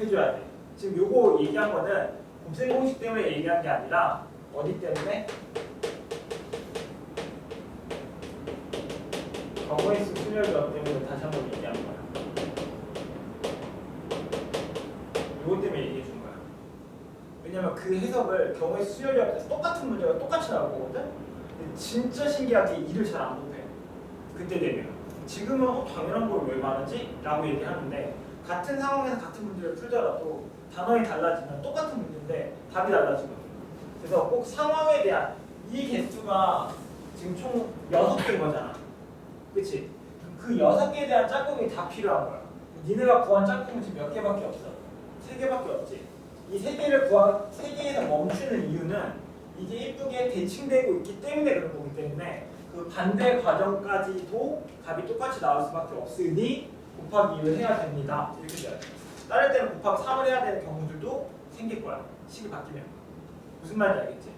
해줘야 돼. 지금 요거 얘기한 거는 곱셈 공식 때문에 얘기한 게 아니라 어디 때문에? 경우의 수 순열법 때문에 다시 한번 얘기하는 거야. 이것 때문에 얘기해 준 거야. 왜냐면 그 해석을 경우의 수 순열법에서 똑같은 문제가 똑같이 나올 거거든? 근데 진짜 신기하게 일을 잘 안 못해. 그때 되면. 지금은 당연한 걸 왜 말하지? 라고 얘기하는데 같은 상황에서 같은 문제를 풀더라도 단어이 달라지면 똑같은 문제인데 답이 달라지거든. 그래서 꼭 상황에 대한 이 개수가 지금 총 6개인 거잖아. 그치? 그 6개에 대한 짝꿍이 다 필요한 거야. 니네가 구한 짝꿍은 지금 몇 개밖에 없어? 3개밖에 없지. 이 3개에서 멈추는 이유는 이게 예쁘게 대칭되고 있기 때문에 그런 거기 때문에 그 반대 과정까지도 값이 똑같이 나올 수밖에 없으니 곱하기 2를 해야 됩니다. 이렇게 돼야 돼. 다른 때는 곱하기 3을 해야 되는 경우들도 생길 거야. 식이 바뀌면. 무슨 말인지 알겠지?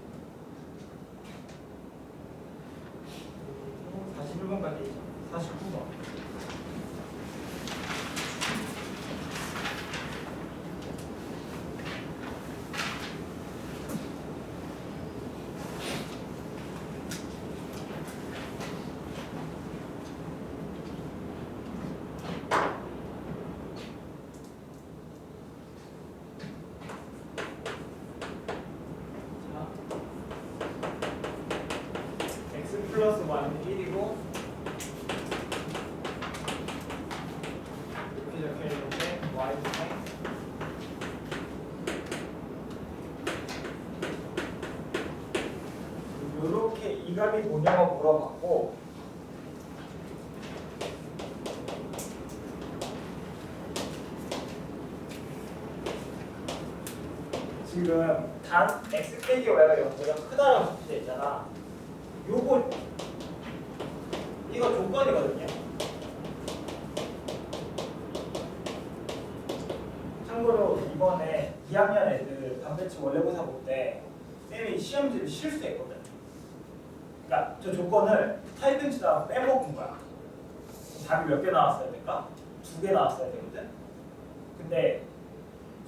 41번까지 49번. 플러스 y는 1이고 기압이 뭐냐고 물어봤고 지금 단 x 빼기 y가 0보다 크다라고 적혀져 있잖아. 요거 이거 조건이거든요. 참고로 이번에 2학년 애들 반배치 원래고사 볼 때 쌤이 시험지를 실수했거든. 그러니까 저 조건을 타입ben치다가 빼먹은 거야. 답이 몇 개 나왔어야 될까? 2개 나왔어야 되거든. 근데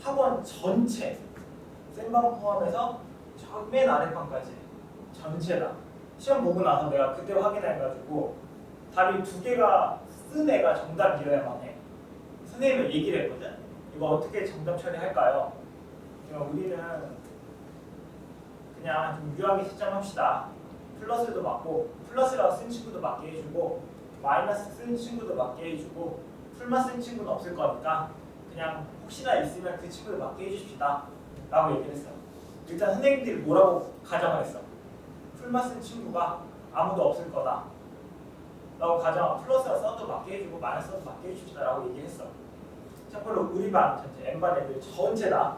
학원 전체 쌤방 포함해서 저 맨 아랫방까지 전체다. 시험 보고 나서 내가 그때 확인해가지고 답이 2개가 쓴 애가 정답이어야만 해. 선생님이 얘기를 했거든. 이거 어떻게 정답 처리할까요? 우리는 그냥 좀 유하게 시점합시다. 플러스도 맞고 플러스라고 쓴 친구도 맞게 해주고 마이너스 쓴 친구도 맞게 해주고 풀만 쓴 친구는 없을 거니까 그냥 혹시나 있으면 그 친구를 맞게 해줍시다 라고 얘기를 했어. 일단 선생님들이 뭐라고 가정을 했어? 풀만 쓴 친구가 아무도 없을 거다 라고 가정하고 플러스라 써도 맞게 해주고 마이너스 써도 맞게 해줍시다 라고 얘기했어. 참고로 우리 반 전체 N반 애들 전체 다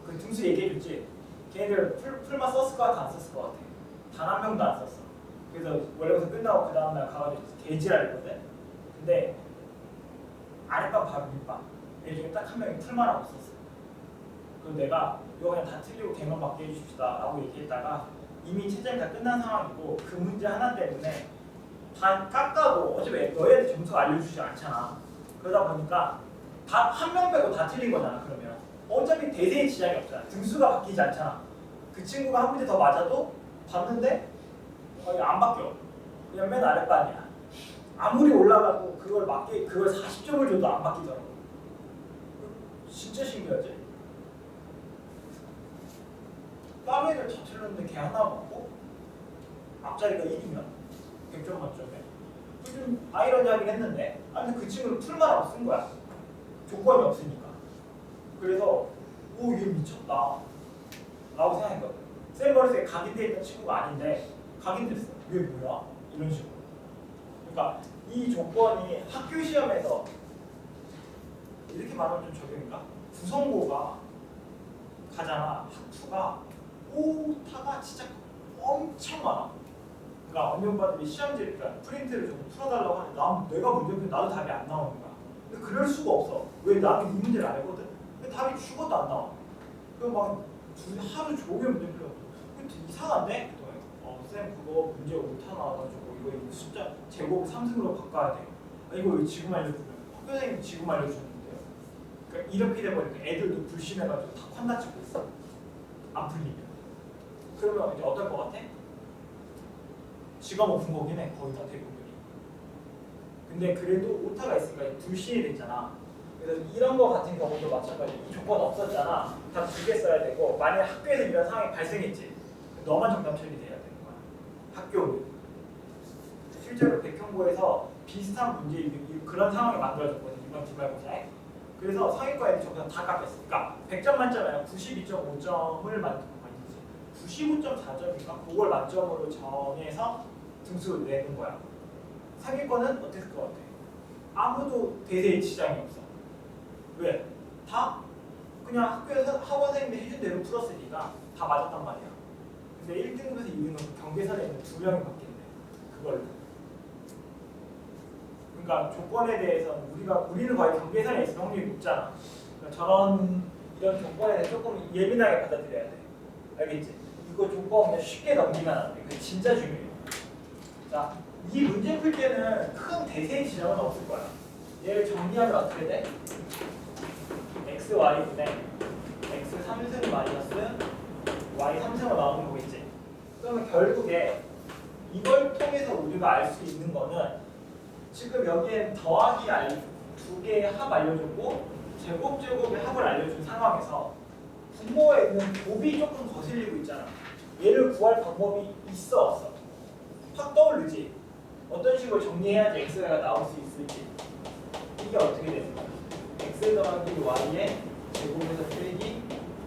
그 등수 얘기해줬지. 걔네들 풀만 썼을 것 같아 안 썼을 것 같아? 단 한 명도 안 썼어. 그래서 원래부터 끝나고 그 다음날 가가지고 개지랄했거든. 근데 아랫반 바로 윗반 얘 중에 딱 한 명이 풀만 하고 썼어. 그럼 내가 이거 그냥 다 틀리고 걔만 맞게 해줍시다 라고 얘기했다가 이미 채점이 다 끝난 상황이고 그 문제 하나 때문에 다 깎아도 어차피 너희한테 점수가 알려주지 않잖아. 그러다 보니까 다 한 명 빼고 다 틀린 거잖아. 그러면 어차피 대세의 지장이 없잖아. 등수가 바뀌지 않잖아. 그 친구가 한 문제 더 맞아도 봤는데 안 바뀌어. 그냥 맨 아랫반이야. 아무리 올라가도 그걸 40점을 줘도 안 바뀌더라고. 진짜 신기하지? 빵애를 다 틀렸는데 걔 하나 맞고 앞자리가 1이면 100점 만점에 좀 아이러니하긴 했는데 아니 그 친구는 풀만 하고 쓴 거야. 조건이 없으니까. 그래서 오 얘 미쳤다 라고 생각했거든. 쌤 머릿속에 각인되어 있던 친구가 아닌데 각인됐어. 이게 뭐야? 이런 식으로. 그러니까 이 조건이 학교 시험에서 이렇게 말하면 좀 적용인가? 구성고가 가잖아. 학투가 오타가 진짜 엄청 많아. 그러니까 언니 오빠들이 시험지를 그러니까 프린트를 좀 풀어달라고 하는데 내가 문제풀 나도 답이 안 나오는 거야. 근데 그럴 수가 없어. 왜 나는 이 문제를 안 했거든? 근데 답이 죽어도 안 나와. 그럼 막 하루 종일 문제 풀려. 이상한데? 쌤 그거 문제 오타 나와가지고 이거 숫자 제곱 3승으로 바꿔야 돼. 이거 왜 지금 알려주면 학 선생님 지금 알려주는데요. 그러니까 이렇게 돼버리니까 애들도 불신해가지고 다 환나 찍고 있어. 안 풀리면. 그러면 이제 어떨 것 같아? 지가 못 푼 거긴 해. 거의 다 대부분이. 근데 그래도 오타가 있으니까 불신이 됐잖아. 그래서 이런 거 같은 경우도 마찬가지로 이 조건 없었잖아. 다 2개 써야 되고 만약 학교에서 이런 상황이 발생했지. 너만 정답 처리돼야 되는 거야. 학교는. 실제로 백형고에서 비슷한 문제 그런 상황이 만들어졌거든. 이번 기말고사에. 그래서 상위과 애들 전부 다 깎였어. 그러니까 100점 만점에 아니라 92.5점을 만들지. 95.4점인가? 그걸 만점으로 정해서 등수를 내는 거야. 상위권은 어땠을 것 같아? 아무도 대세의 지장이 없어. 왜? 다 그냥 학교에서 학원 선생님이 해준 대로 풀었으니까 다 맞았단 말이야. 근데 1등급에서 2등급 경계선에 있는 2명이 바뀌는데 그걸로. 그러니까 조건에 대해서는 우리는 거의 경계선에 있을 확률이 높잖아. 그러니까 이런 조건에 대해 조금 예민하게 받아들여야 돼. 알겠지? 이거 조건 그냥 쉽게 넘기면 안 돼. 그게 진짜 중요해요. 자, 이 문제 풀 때는 큰 대세의 지장은 없을 거야. 얘를 정리하면 어떻게 돼? x, y분의 x 3승 마이너스 y 3승으로 나오는 거겠지. 그러면 결국에 이걸 통해서 우리가 알 수 있는 거는 지금 여기에 더하기 2개의 합 알려줬고 제곱의 합을 알려준 상황에서 분모에 있는 곱이 조금 거슬리고 있잖아. 얘를 구할 방법이 있어 없어? 확 떠오르지? 어떤 식으로 정리해야지 x가 나올 수 있을지. 이게 어떻게 되는 거야? x 더하기 y의 제곱에서 빼기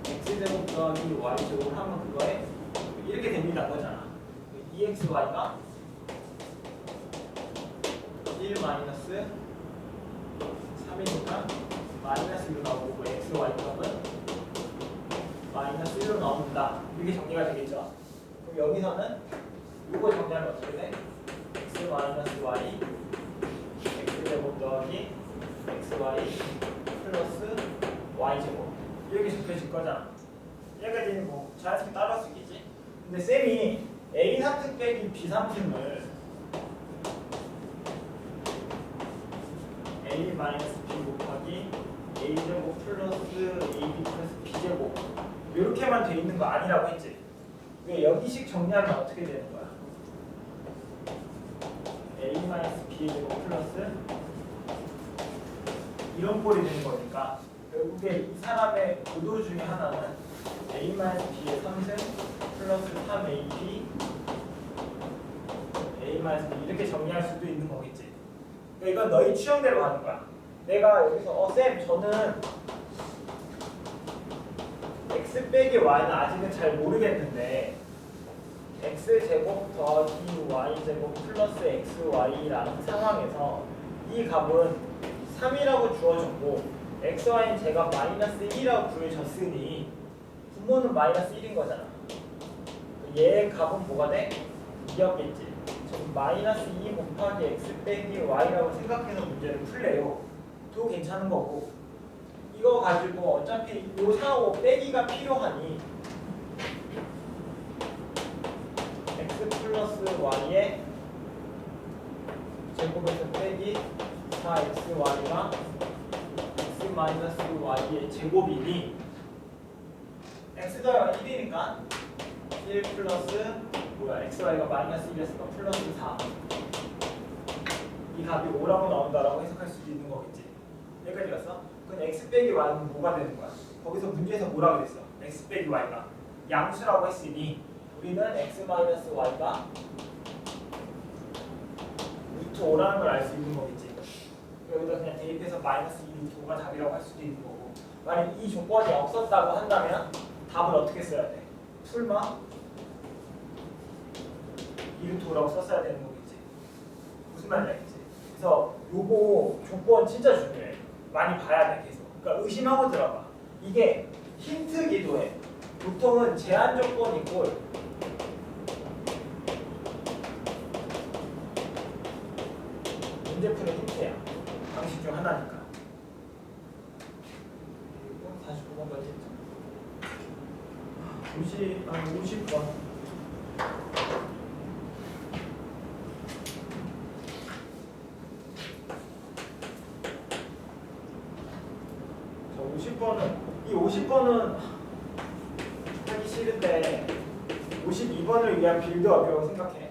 x 제곱 더하기 y 제곱을 하면 그거에 이렇게 됩니다 거잖아. 2xy가 1 마이너스 3이니까 마이너스 1로 나오고 xy 값은 마이너스 1로 나온다. 이렇게 정리가 되겠죠. 그럼 여기서는 이거 정리하면 어떻게 돼? x 마이너스 y x제곱 더하기 xy 플러스 y제곱 이렇게 적혀질 거잖아. 여기까지는 뭐 자연스럽게 따라할 수 있겠지. 근데 쌤이 a 삼승 빼기 b 삼승을 a 마이너스 b 곱하기 a 제곱 플러스 ab 플러스 b 제곱 이렇게만 돼 있는 거 아니라고 했지. 왜 여기식 정리하면 어떻게 되는 거야? a 마이너스 b 제곱 플러스 이런 꼴이 되는 거니까 결국에 이 사람의 구도 중에 하나는 a 마이너스 b의 3승 플러스 3ab a 마이너스 b 이렇게 정리할 수도 있는 거겠지. 그러니까 이건 너희 취향대로 하는 거야. 내가 여기서 쌤 저는 x 빼기 y는 아직은 잘 모르겠는데 x제곱 더하기 y제곱 플러스 xy라는 상황에서 이 값은 3이라고 주어졌고 xy는 제가 마이너스 1이라고 구해졌으니 분모는 마이너스 1인 거잖아. 얘의 값은 뭐가 돼? 2였겠지. 좀 마이너스 2 곱하기 x 빼기 y라고 생각해서 문제를 풀래요. 도 괜찮은 거고 이거 가지고 어차피 요 상하고 빼기가 필요하니 x 플러스 y의 제곱에서 빼기 4xy가 x 마이너스 y의 제곱이니 x 더하기 1이니까 1 플러스 뭐야 xy가 마이너스 1이었으니까 플러스 4 이 값이 5라고 나온다라고 해석할 수도 있는 거겠지. 여기까지 갔어? 그럼 x 빼기 y는 뭐가 되는 거야? 거기서 문제에서 뭐라 그랬어? x 빼기 y가 양수라고 했으니 우리는 x 마이너스 y가 루트 5라는 걸 알 수 있는 거겠지. 여기다 그냥 대입해서 마이너스 2 루트 5가 답이라고 할 수도 있는 거고 만약 이 조건이 없었다고 한다면 답을 어떻게 써야 돼? 풀마 2 루트 5라고 썼어야 되는 거겠지. 무슨 말인지 알겠지? 그래서 요거 조건 진짜 중요해. 많이 봐야 돼 계속. 그러니까 의심하고 들어봐. 이게 힌트기도 해. 보통은 제한 조건이 꼴 문제 푸는 힌트야. 방식 중 하나니까. 그리고 49번까지 50번. 이 50번은 하기 싫은데 52번을 위한 빌드업이라고 생각해.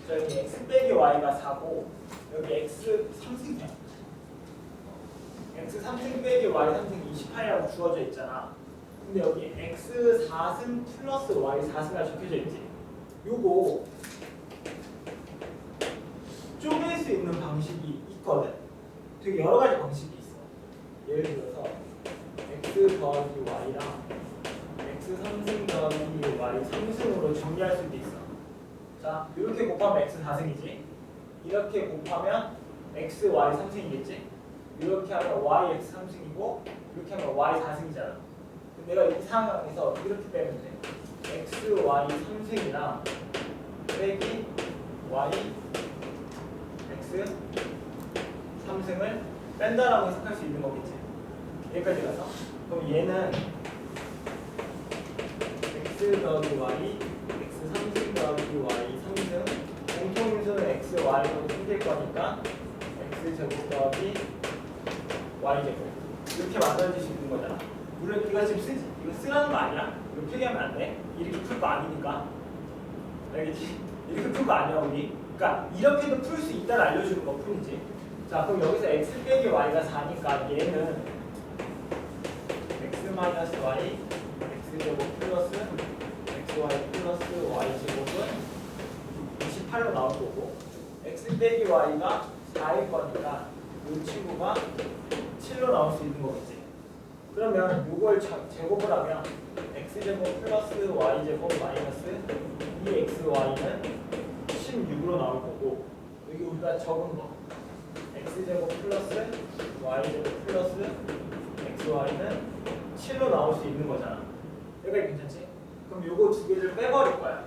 자, 여기 x 빼기 y가 4고 여기 x 3승이야. x 3승 빼기 y 3승 28이라고 주어져 있잖아. 근데 여기 x 4승 플러스 y 4승가 적혀져 있지. 요거 쪼갤 수 있는 방식이 있거든. 되게 여러 가지 방식이 있어. 예를 들어서 x 더하기 y랑 x 3승 더하기 y 3승으로 정리할 수도 있어. 자, 이렇게 곱하면 x 4승이지. 이렇게 곱하면 x y 3승이겠지. 이렇게 하면 y x 3승이고 이렇게 하면 y 4승이잖아. 내가 이 상황에서 이렇게 빼면 돼. x, y 3승이랑 빼기 y, x 3승을 뺀다라고 해석할 수 있는 거겠지. 여기까지 가서 그럼 얘는 x 더하기 y, x 3승 더하기 y 3승 공통인수는 x, y로 생길 거니까 x 제곱 더하기 y 제곱 이렇게 만들어질 수 있는 거잖아. 물론 이거 지금 쓰지. 이거 쓰라는 거 아니야? 이거 필기하면 안 돼. 이렇게 풀 거 아니니까. 알겠지? 이렇게 풀 거 아니야 우리. 그러니까 이렇게도 풀 수 있다를 알려주는 거 뿐이지. 자, 그럼 여기서 x 빼기 y가 4니까 얘는 x 마이너스 y x 제곱 플러스 xy 플러스 y 제곱은 28로 나올 거고 x 빼기 y가 4일 거니까 이 친구가 7로 나올 수 있는 거겠지. 그러면 이걸 제곱을 하면 x제곱 플러스 y제곱 마이너스 2xy는 16으로 나올 거고, 여기 우리가 적은 거 x제곱 플러스 y제곱 플러스 xy는 7로 나올 수 있는 거잖아. 여기까지 괜찮지? 그럼 요거 두 개를 빼버릴 거야.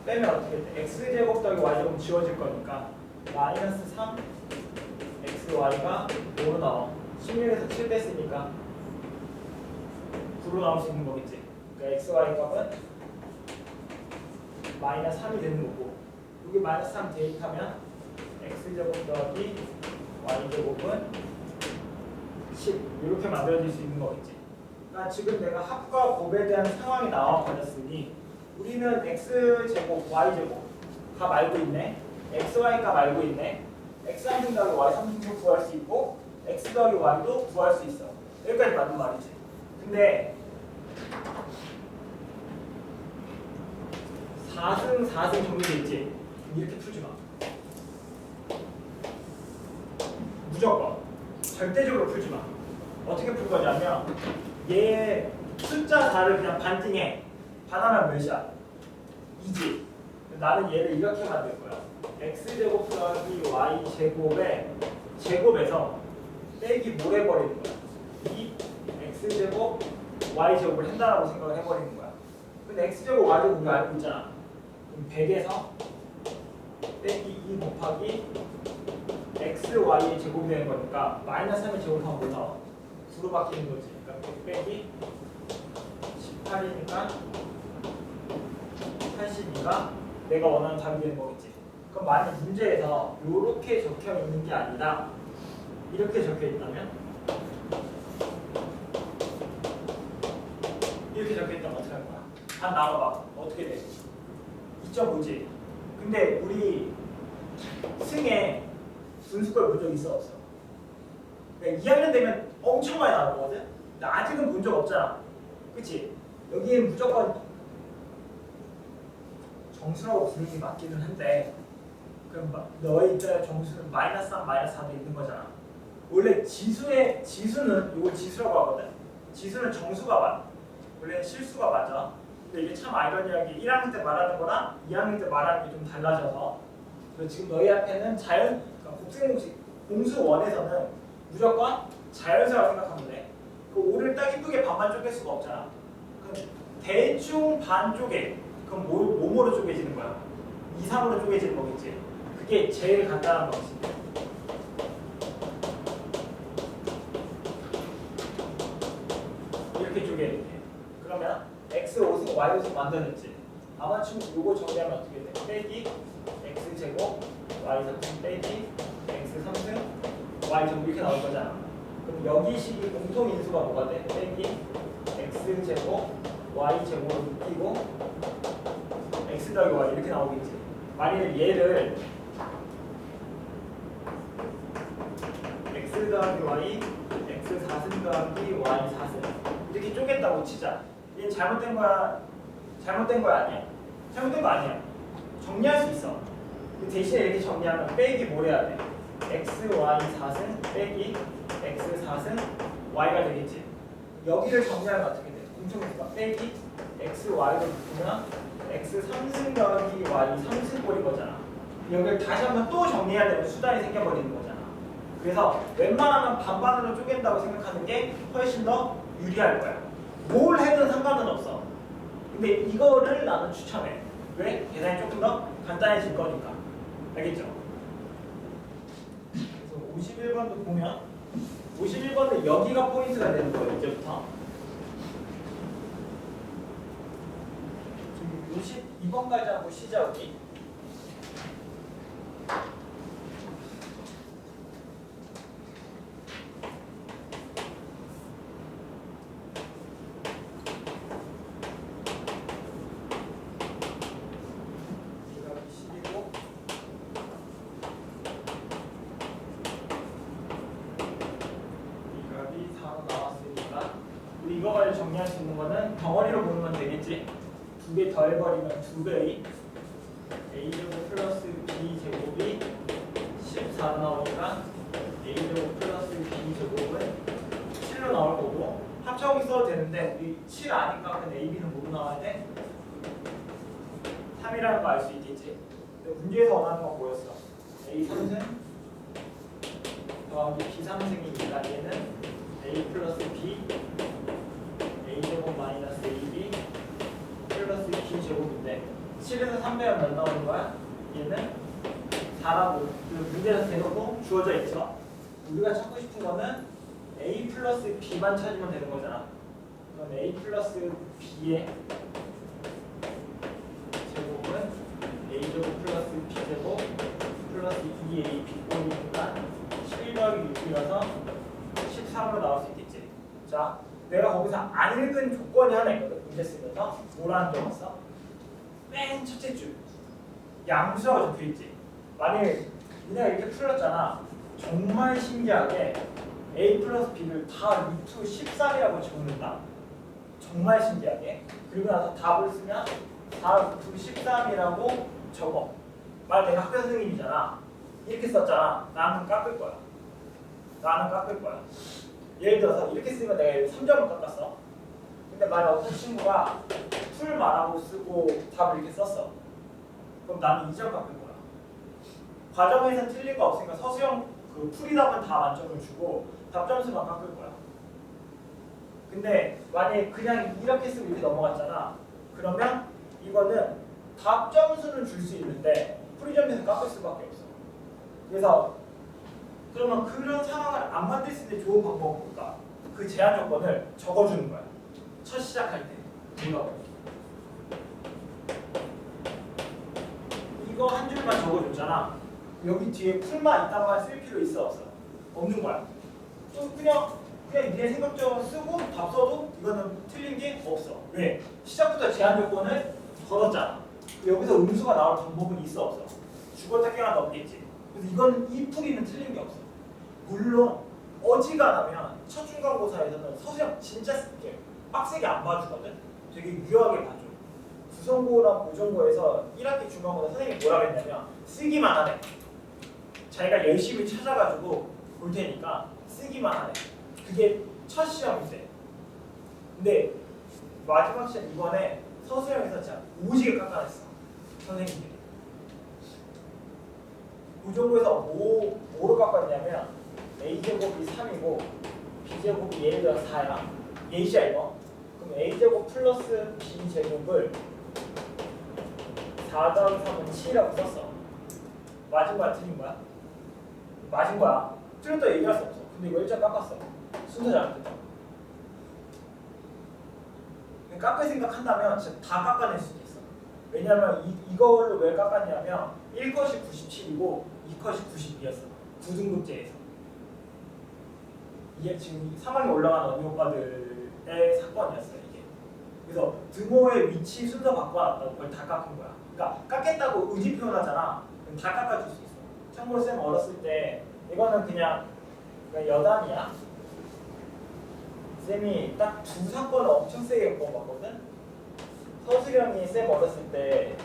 빼면 어떻게 돼? x제곱 더하기 y제곱 지워질 거니까 마이너스 3 xy가 5로 나와. 16에서 7 뺐으니까 9로 나올 수 있는 거겠지. 그러니까 xy 값은 마이너스 3이 되는 거고, 여기 마이너스 3 대입하면 x제곱 더하기 y제곱은 10 이렇게 만들어질 수 있는 거겠지. 그러니까 지금 내가 합과 곱에 대한 상황이 나와 버렸으니 우리는 x제곱 y제곱 다 알고 있네, xy 값 알고 있네, x 3승 더하기 y 3승도 구할 수 있고 x 더하기 y도 구할 수 있어. 여기까지 맞는 말이지. 근데 4승 4승 정리돼 있지? 이렇게 풀지 마. 무조건 절대적으로 풀지 마. 어떻게 풀 거냐면 얘 숫자 4를 그냥 반띵해. 반하면 몇이야? 2지. 나는 얘를 이렇게 만들 거야. x제곱 더하기 y제곱의 제곱에서 빼기 뭘 해버리는 거야? 2 x제곱 y제곱을 한다라고 생각을 해버리는 거야. 근데 x제곱 y제곱 우리가 알고 있잖아. 그럼 100에서 빼기 2 곱하기 xy의 제곱이 되는 거니까 마이너스 3의 제곱하면 뭐 나와? 9로 바뀌는 거지. 그러니까 100 빼기 18이니까 82가 내가 원하는 답이 되는 거겠지. 그럼 만약 문제에서 이렇게 적혀 있는 게 아니라 이렇게 적혀 있다면, 이렇게 적혀 있다면 어떻게 할 거야? 반 나눠봐. 어떻게 돼? 2.5지. 근데 우리 승에 분수꼴 본 적 있어 없어? 그러니까 2학년 되면 엄청 많이 나올 거거든? 근데 아직은 본 적 없잖아. 그치? 여기엔 무조건 정수라고 부르는 게 맞기는 한데, 그럼 너의 입장에 정수는 마이너스 3, 마이너스 4도 있는 거잖아. 원래 지수는 이걸 지수라고 하거든. 지수는 정수가 맞아. 원래 실수가 맞아. 근데 이게 참 아이러니하게 1학년 때 말하는 거랑 2학년 때 말하는 게 좀 달라져서, 그래서 지금 너희 앞에는 그러니까 곱셈공식 공수 1에서는 무조건 자연수라고 생각하면 돼. 그 5를 딱 이쁘게 반만 쪼갤 수가 없잖아. 그럼 대충 반 쪼개. 그럼 뭐로 쪼개지는 거야? 2, 3으로 쪼개지는 거겠지. 그게 제일 간단한 방식이야. 이렇게 쪼개야 돼. 그러면 x 5승, y 5승 만들었지. 아마추어 요거 정리하면 어떻게 돼? 빼기 x 제곱, y 3승 빼기 x 3승, y 제곱 이렇게 나올 거잖아. 그럼 여기 식이 공통 인수가 뭐가 돼? 빼기 x 제곱, y 제곱을 묶이고 x 더하기 y 이렇게 나오겠지. 만약에 얘를 x 더하기 y, x 4승 더하기 y 4승 이렇게 쪼갰다고 치자. 얘는 잘못된 거야? 잘못된 거야? 아니야? 잘못된 거 아니야. 정리할 수 있어. 대신에 이렇게 정리하면 빼기 뭘 해야 돼? x, y 4승 빼기 x 4승 y가 되겠지. 여기를 정리하면 어떻게 돼? 공통인수가 빼기 x, y를 묶으면 x 3승 더하기 y 3승 꼴인 거잖아. 여기를 다시 한번 또 정리해야 되는 수단이 생겨버리는 거잖아. 그래서 웬만하면 반반으로 쪼갠다고 생각하는 게 훨씬 더 유리할 거야. 뭘 해도 상관은 없어. 근데 이거를 나는 추천해. 왜? 계산이 조금 더 간단해질 거니까. 알겠죠? 그래서 51번도 보면 51번은 여기가 포인트가 되는 거예요. 이제부터. 52번까지 하고 쉬자 우리. 이거를 정리할 수 있는 거는 덩어리로 보면 되겠지. 2개 더해버리면 2배의 a제곱 플러스 b제곱이 14로 나오니까 a제곱 플러스 b제곱은 7로 나올 거고 합쳐보기 써도 되는데 우리 7 아니까 근데 ab는 뭐로 나와야 돼? 3이라는 거 알 수 있겠지? 근데 문제에서 원하는 건 뭐였어? a3승 더하기 b3승이니까 얘는 a 플러스 b a제곱 마이너스 ab 플러스 b제곱인데 7에서 3 빼면 몇 나오는 거야? 얘는 4라고 그 문제에서 대놓고 주어져 있죠? 우리가 찾고 싶은 거는 a 플러스 b만 찾으면 되는 거잖아. 그럼 a 플러스 b의 제곱은 a제곱 플러스 b제곱 플러스 2ab 꼴이니까 11 더하기 6이라서 13으로 나올 수 있겠지. 자, 내가 거기서 안 읽은 조건이 하나 있거든. 문제 쓰면서 뭐라는 적 있어? 맨 첫째 줄 양수라고 적혀있지. 만약에 우리가 이렇게 풀었잖아. 정말 신기하게 a 플러스 b를 다 루트 13이라고 적는다. 정말 신기하게. 그리고 나서 답을 쓰면 다 루트 13이라고 적어. 만약 내가 학교 선생님이잖아. 이렇게 썼잖아. 나는 깎을 거야. 나는 깎을 거야. 예를 들어서 이렇게 쓰면 내가 3점을 깎았어. 근데 만약 어떤 친구가 풀 말하고 쓰고 답을 이렇게 썼어. 그럼 나는 2점 깎을 거야. 과정에서 틀린 거 없으니까 서술형 그 풀이답은 다 만점을 주고 답 점수만 깎을 거야. 근데 만약에 그냥 이렇게 쓰고 이렇게 넘어갔잖아. 그러면 이거는 답 점수는 줄 수 있는데 풀이 점수는 깎을 수밖에 없어. 그래서 그러면 그런 상황을 안 만들 수 있는 좋은 방법은 뭘까? 그 제한 조건을 적어주는 거야. 첫 시작할 때. 뭐라고? 이거 한 줄만 적어줬잖아. 여기 뒤에 풀만 있다만 쓸 필요 있어 없어? 없는 거야. 또 그냥 네 생각적으로 쓰고 답 써도 이거는 틀린 게 없어. 왜? 시작부터 제한 조건을 걸었잖아. 여기서 음수가 나올 방법은 있어 없어? 죽었다 깨어나도 없겠지. 그래서 이건 이 풀이는 틀린 게 없어. 물론 어지간하면 첫 중간고사에서는 서술형 진짜 빡세게 안 봐주거든. 되게 유효하게 봐줘. 구성고랑 고정고에서 1학기 중간고사 선생님이 뭐라 그랬냐면 쓰기만 하네. 자기가 열심히 찾아가지고 볼 테니까 쓰기만 하네. 그게 첫 시험인데. 근데 마지막 시험 이번에 서술형에서 진짜 오지게 깎아냈어. 선생님들이. 고정고에서 뭐로 깎았냐면 a제곱이 3이고 b제곱이 예를 들어 4야. 예시야 이거. 그럼 a제곱 플러스 b제곱을 4 더하기 3은 7이라고 썼어. 맞은 거야 틀린 거야? 맞은 거야. 틀렸다 얘기할 수 없어. 근데 이거 일자 깎았어. 순서 잘못했다. 깎을 생각한다면 진짜 다 깎아낼 수도 있어. 왜냐면 이걸로 왜 깎았냐면 1컷이 97이고 2컷이 92였어. 9등급제에서. 이게 지금 3학년 올라간 언니 오빠들의 사건이었어 이게. 그래서 등호의 위치 순서 바꿔놨다고 그걸 다 깎은 거야. 그러니까 깎겠다고 의지 표현하잖아. 그럼 다 깎아줄 수 있어. 참고로 쌤 어렸을 때 이거는 그냥 여담이야. 쌤이 딱 두 사건을 엄청 세게 먹어봤거든. 서술형이 쌤 어렸을 때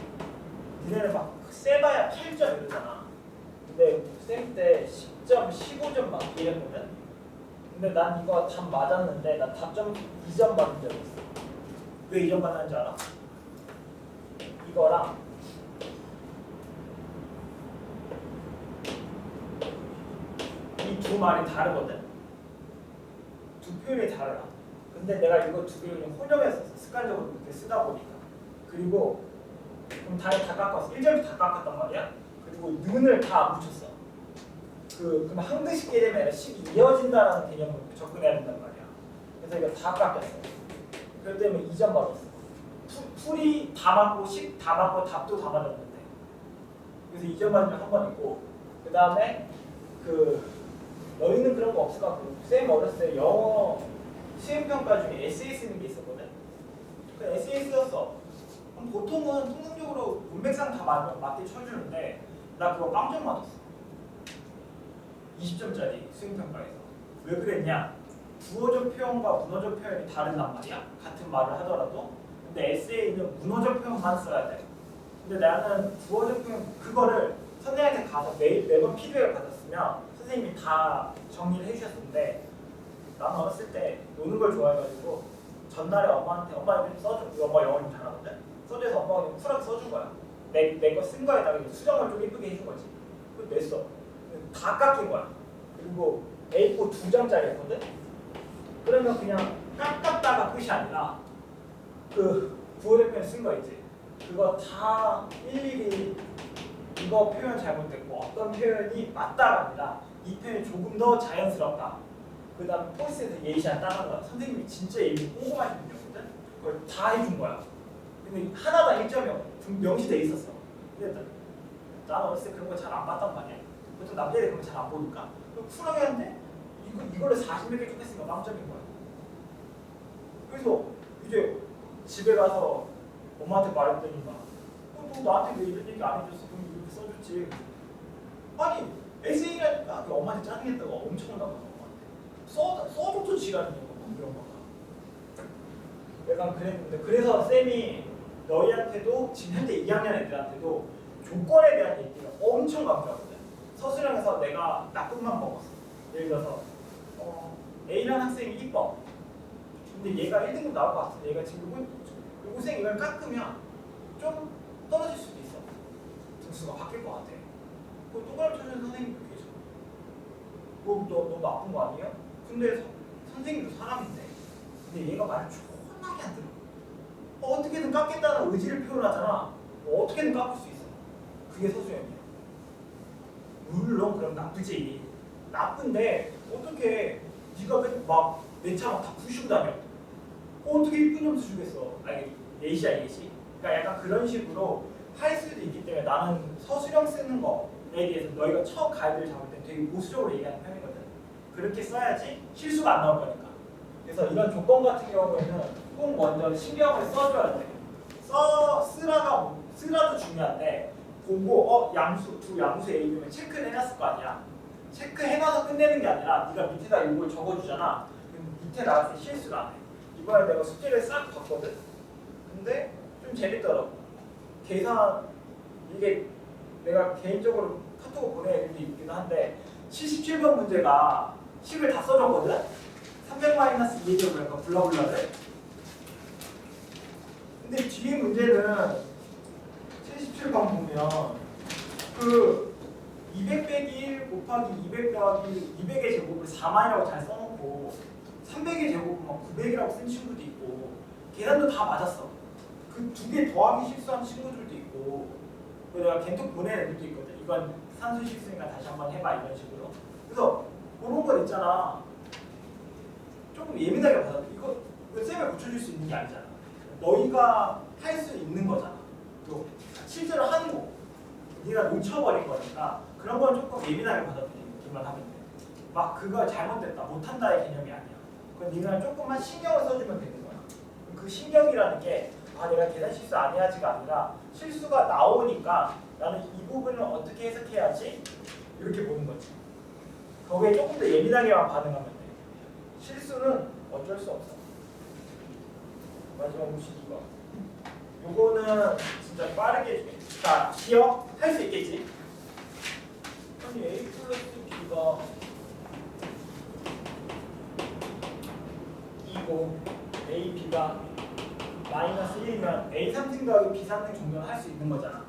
니네는 막 세봐야 8점 이러잖아. 근데 쌤 때 10점, 15점 막 이랬거든. 근데 난 이거 답 맞았는데 난 답점 2점 받은 적이 있어. 왜 2점 받았는지 알아? 이거랑 이 두 말이 다르거든. 두 표현이 달라. 근데 내가 이거 두 개를 혼용해서 습관적으로 이렇게 쓰다 보니까. 그리고 그럼 다 깎았어. 1점이 다 깎았단 말이야. 그리고 는을 다 안 붙였어. 그럼 한 글씩 깨되면 식이 이어진다는 개념으로 접근해야 된단 말이야. 그래서 이거 다 깎였어. 그렇기 때문에 2점 받았어. 풀이 다 맞고 식 다 맞고 답도 다 맞았는데. 그래서 2점 맞은 적 한 번 있고, 그 다음에 너희는 그런 거 없을 것 같고, 쌤 어렸을 때 영어 수행평가 중에 에세이 쓰는 게 있었거든. 그 에세이 쓰였어. 그럼 보통은 통상적으로 문맥상 다 맞게 쳐주는데 나 그거 빵점 맞았어. 20점짜리 수행평가에서. 왜 그랬냐? 부어적 표현과 문어적 표현이 다르단 말이야. 같은 말을 하더라도. 근데 에세이는 문어적 표현만 써야 돼. 근데 나는 부어제품 그거를 선생님한테 가서 매번 피드백을 받았으면 선생님이 다 정리를 해주셨는데 나는 어렸을 때 노는 걸 좋아해가지고 전날에 엄마한테 엄마 이거 좀 써줘. 엄마 영어 좀 잘하거든. 써줘서 엄마가 좀 쿨하게 써준 거야. 내 거 쓴 거에다가 수정을 좀 예쁘게 해준 거지. 그걸 냈어. 다 깎인 거야. 그리고 A4 2장짜리였거든. 그러면 그냥 깎았다가 끝이 아니라 그 부호대표에 쓴 거 있지. 그거 다 일일이 이거 표현 잘못됐고 어떤 표현이 맞다가 아니라 이 표현이 조금 더 자연스럽다. 그 다음에 포스트에서 예시 안 따는 거야. 선생님이 진짜 예시 꼼꼼하신 분이었거든. 그걸 다 해준 거야. 근데 하나당 1점이 명시돼 있었어. 근데 나는 어렸을 때 그런 거 잘 안 봤단 말이야. 보통 남자애들 그런 거 잘 안 보니까. 쿨하게 하는데 이거를 40몇 개 쫓겼으니까 빵점인 거야. 그래서 이제 집에 가서 엄마한테 말했더니 막 너 나한테 왜 이런 얘기 안 해줬어? 그럼 이렇게 써줬지. 아니 에세이라니까 엄마한테 짜증냈다고 엄청 혼나고 엄마한테 써줘도 지랄이냐고 이런 거가. 약간 그랬는데 그래서 쌤이 너희한테도 지금 현재 2학년 애들한테도 조건에 대한 얘기를 엄청 강조하거든. 서술형에서 내가 나쁜만 먹었어. 예를 들어서 A라는 학생이 이뻐. 근데 얘가 1등급 나올 것 같은데 얘가 지금 요고생 이걸 깎으면 좀 떨어질 수도 있어. 등수가 바뀔 것 같아. 그거 동그라미 쳐주는 선생님도 계셔. 그거 너 나쁜 거 아니에요? 근데 선생님도 사람인데 근데 얘가 말을 존나게 안 들어. 어떻게든 깎겠다는 의지를 표현하잖아. 어떻게든 깎을 수 있어. 그게 서술형이야. 물론 그럼 나쁘지. 나쁜데 어떻게 네가 막 내 차 막 다 부시고 다녀. 어떻게 이쁜 점수 주겠어. 아니 예시야 예시. 그러니까 약간 그런 식으로 할 수도 있기 때문에 나는 서술형 쓰는 거에 대해서 너희가 처음 가이드를 잡을 때 되게 보수적으로 얘기하는 편이거든. 그렇게 써야지 실수가 안 나올 거니까. 그래서 이런 조건 같은 경우에는 꼭 먼저 신경을 써줘야 돼. 쓰라도 중요한데 보고 두 양수 A면 체크를 해놨을 거 아니야. 체크해놔서 끝내는 게 아니라 네가 밑에다 이걸 적어주잖아. 그럼 밑에 나왔을 때 실수를 안 해. 이번에 내가 숙제를 싹 봤거든. 근데 좀 재밌더라고. 계산 이게 내가 개인적으로 카톡을 보낸 애들도 있기도 한데 77번 문제가 식을 다 써줬거든. 300-2의 약간 블라블라를. 근데 뒤에 문제는 77번 보면 그 200 빼기 1 곱하기 200 더하기 200의 제곱을 4만이라고 잘 써놓고 300의 제곱을 막 900이라고 쓴 친구도 있고 계산도 다 맞았어. 그 두 개 더하기 실수한 친구들도 있고 내가 겐톡 보낸 애들도 있거든. 이건 산수 실수니까 다시 한번 해봐 이런 식으로. 그래서 그런 건 있잖아. 조금 예민하게 받아. 이거 쌤에 고쳐줄 수 있는 게 아니잖아. 너희가 할 수 있는 거잖아. 또 실제로 하는 거. 네가 놓쳐버린 거니까 그런 건 조금 예민하게 받아들이기만 하면 돼. 막 그거 잘못됐다, 못한다의 개념이 아니야. 그건 네가 조금만 신경을 써주면 되는 거야. 그 신경이라는 게 내가 계산 실수 안 해야지가 아니라 실수가 나오니까 나는 이 부분을 어떻게 해석해야지 이렇게 보는 거지. 거기에 조금 더 예민하게만 반응하면 돼. 실수는 어쩔 수 없어. 마지막 52번. 요거는 진짜 빠르게 해줄게. 자, 기억? 할 수 있겠지? 아니 A 플러스 B가 2고 A, B가 마이너스 1이면 A 3승 더하기 B 3승 정도는 할 수 있는 거잖아.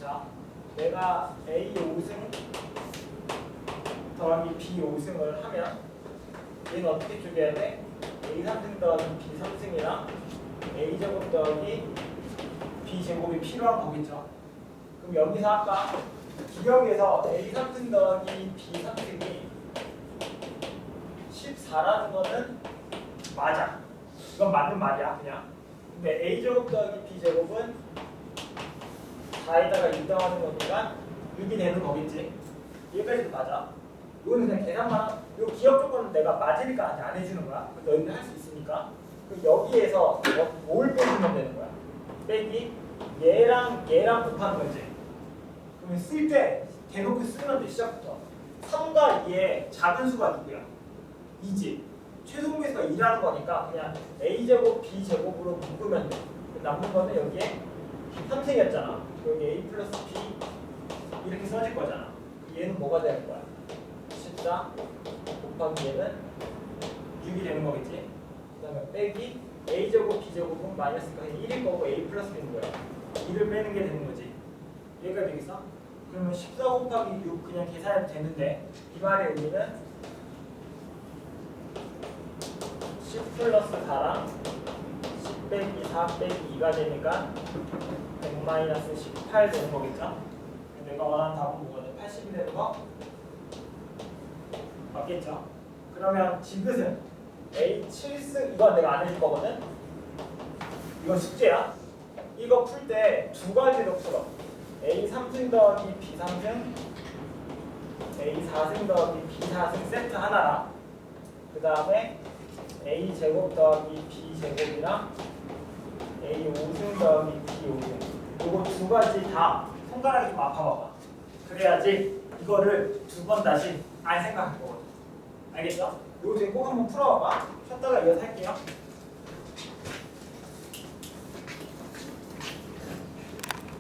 자, 내가 A 5승 더하기 B 5승을 하면 얘는 어떻게 쪼개야 돼? A 3승 더하기 B 3승이랑 A 제곱 더하기 B 제곱이 필요한 거겠죠. 그럼 여기서 아까 기억에서 A 3승 더하기 B 3승이 14라는 거는 맞아. 이건 맞는 말이야 그냥. 근데 A 제곱 더하기 B 제곱은 4에다가 6 더하는 거니까 6이 되는 거겠지. 여기까지도 맞아. 이거는 그냥 계산만. 이 기억 조건은 내가 맞으니까 안 해주는 거야. 너희들 할 수 있으니까. 그럼 여기에서 뭘 빼주면 되는 거야? 빼기 얘랑 곱하는 거지. 그러면 쓸 때 대놓고 쓰면 돼. 시작부터 3과 2의 작은 수가 누구야? 2지. 최소공배수가 2라는 거니까 그냥 A제곱 B제곱으로 묶으면 돼. 남는 거는 여기에 3승이었잖아. 여기 a 플러스 b 이렇게 써질 거잖아. 얘는 뭐가 되는 거야? 14 곱하기 얘는 6이 되는 거겠지. 그 다음에 빼기 a제곱 b제곱은 마이너스가 1일 거고 a 플러스 b인 거야. 2를 빼는 게 되는 거지. 여기가 되겠어? 그러면 14 곱하기 6 그냥 계산해도 되는데 이 말의 의미는 10 플러스 4랑 10 빼기 4 빼기 2가 되니까 100 마이너스 18 되는 거겠죠? 내가 원하는 답은 뭐거든? 80이 되는 거? 맞겠죠? 그러면 지그슨 A 7승 이건 내가 안 해줄 거거든? 이건 숙제야. 이거 풀 때 두 가지로 풀어. A 3승 더하기 B 3승 A 4승 더하기 B 4승 세트 하나랑 그 다음에 A 제곱 더하기 B 제곱이랑 A 5승 더하기 B 5승 이거 두 가지 다 손가락이 좀 아파봐봐. 그래야지 이거를 두 번 다시 안 생각할 거거든. 알겠죠? 이거 지금 꼭 한번 풀어봐봐. 쉬었다가 이어서 할게요.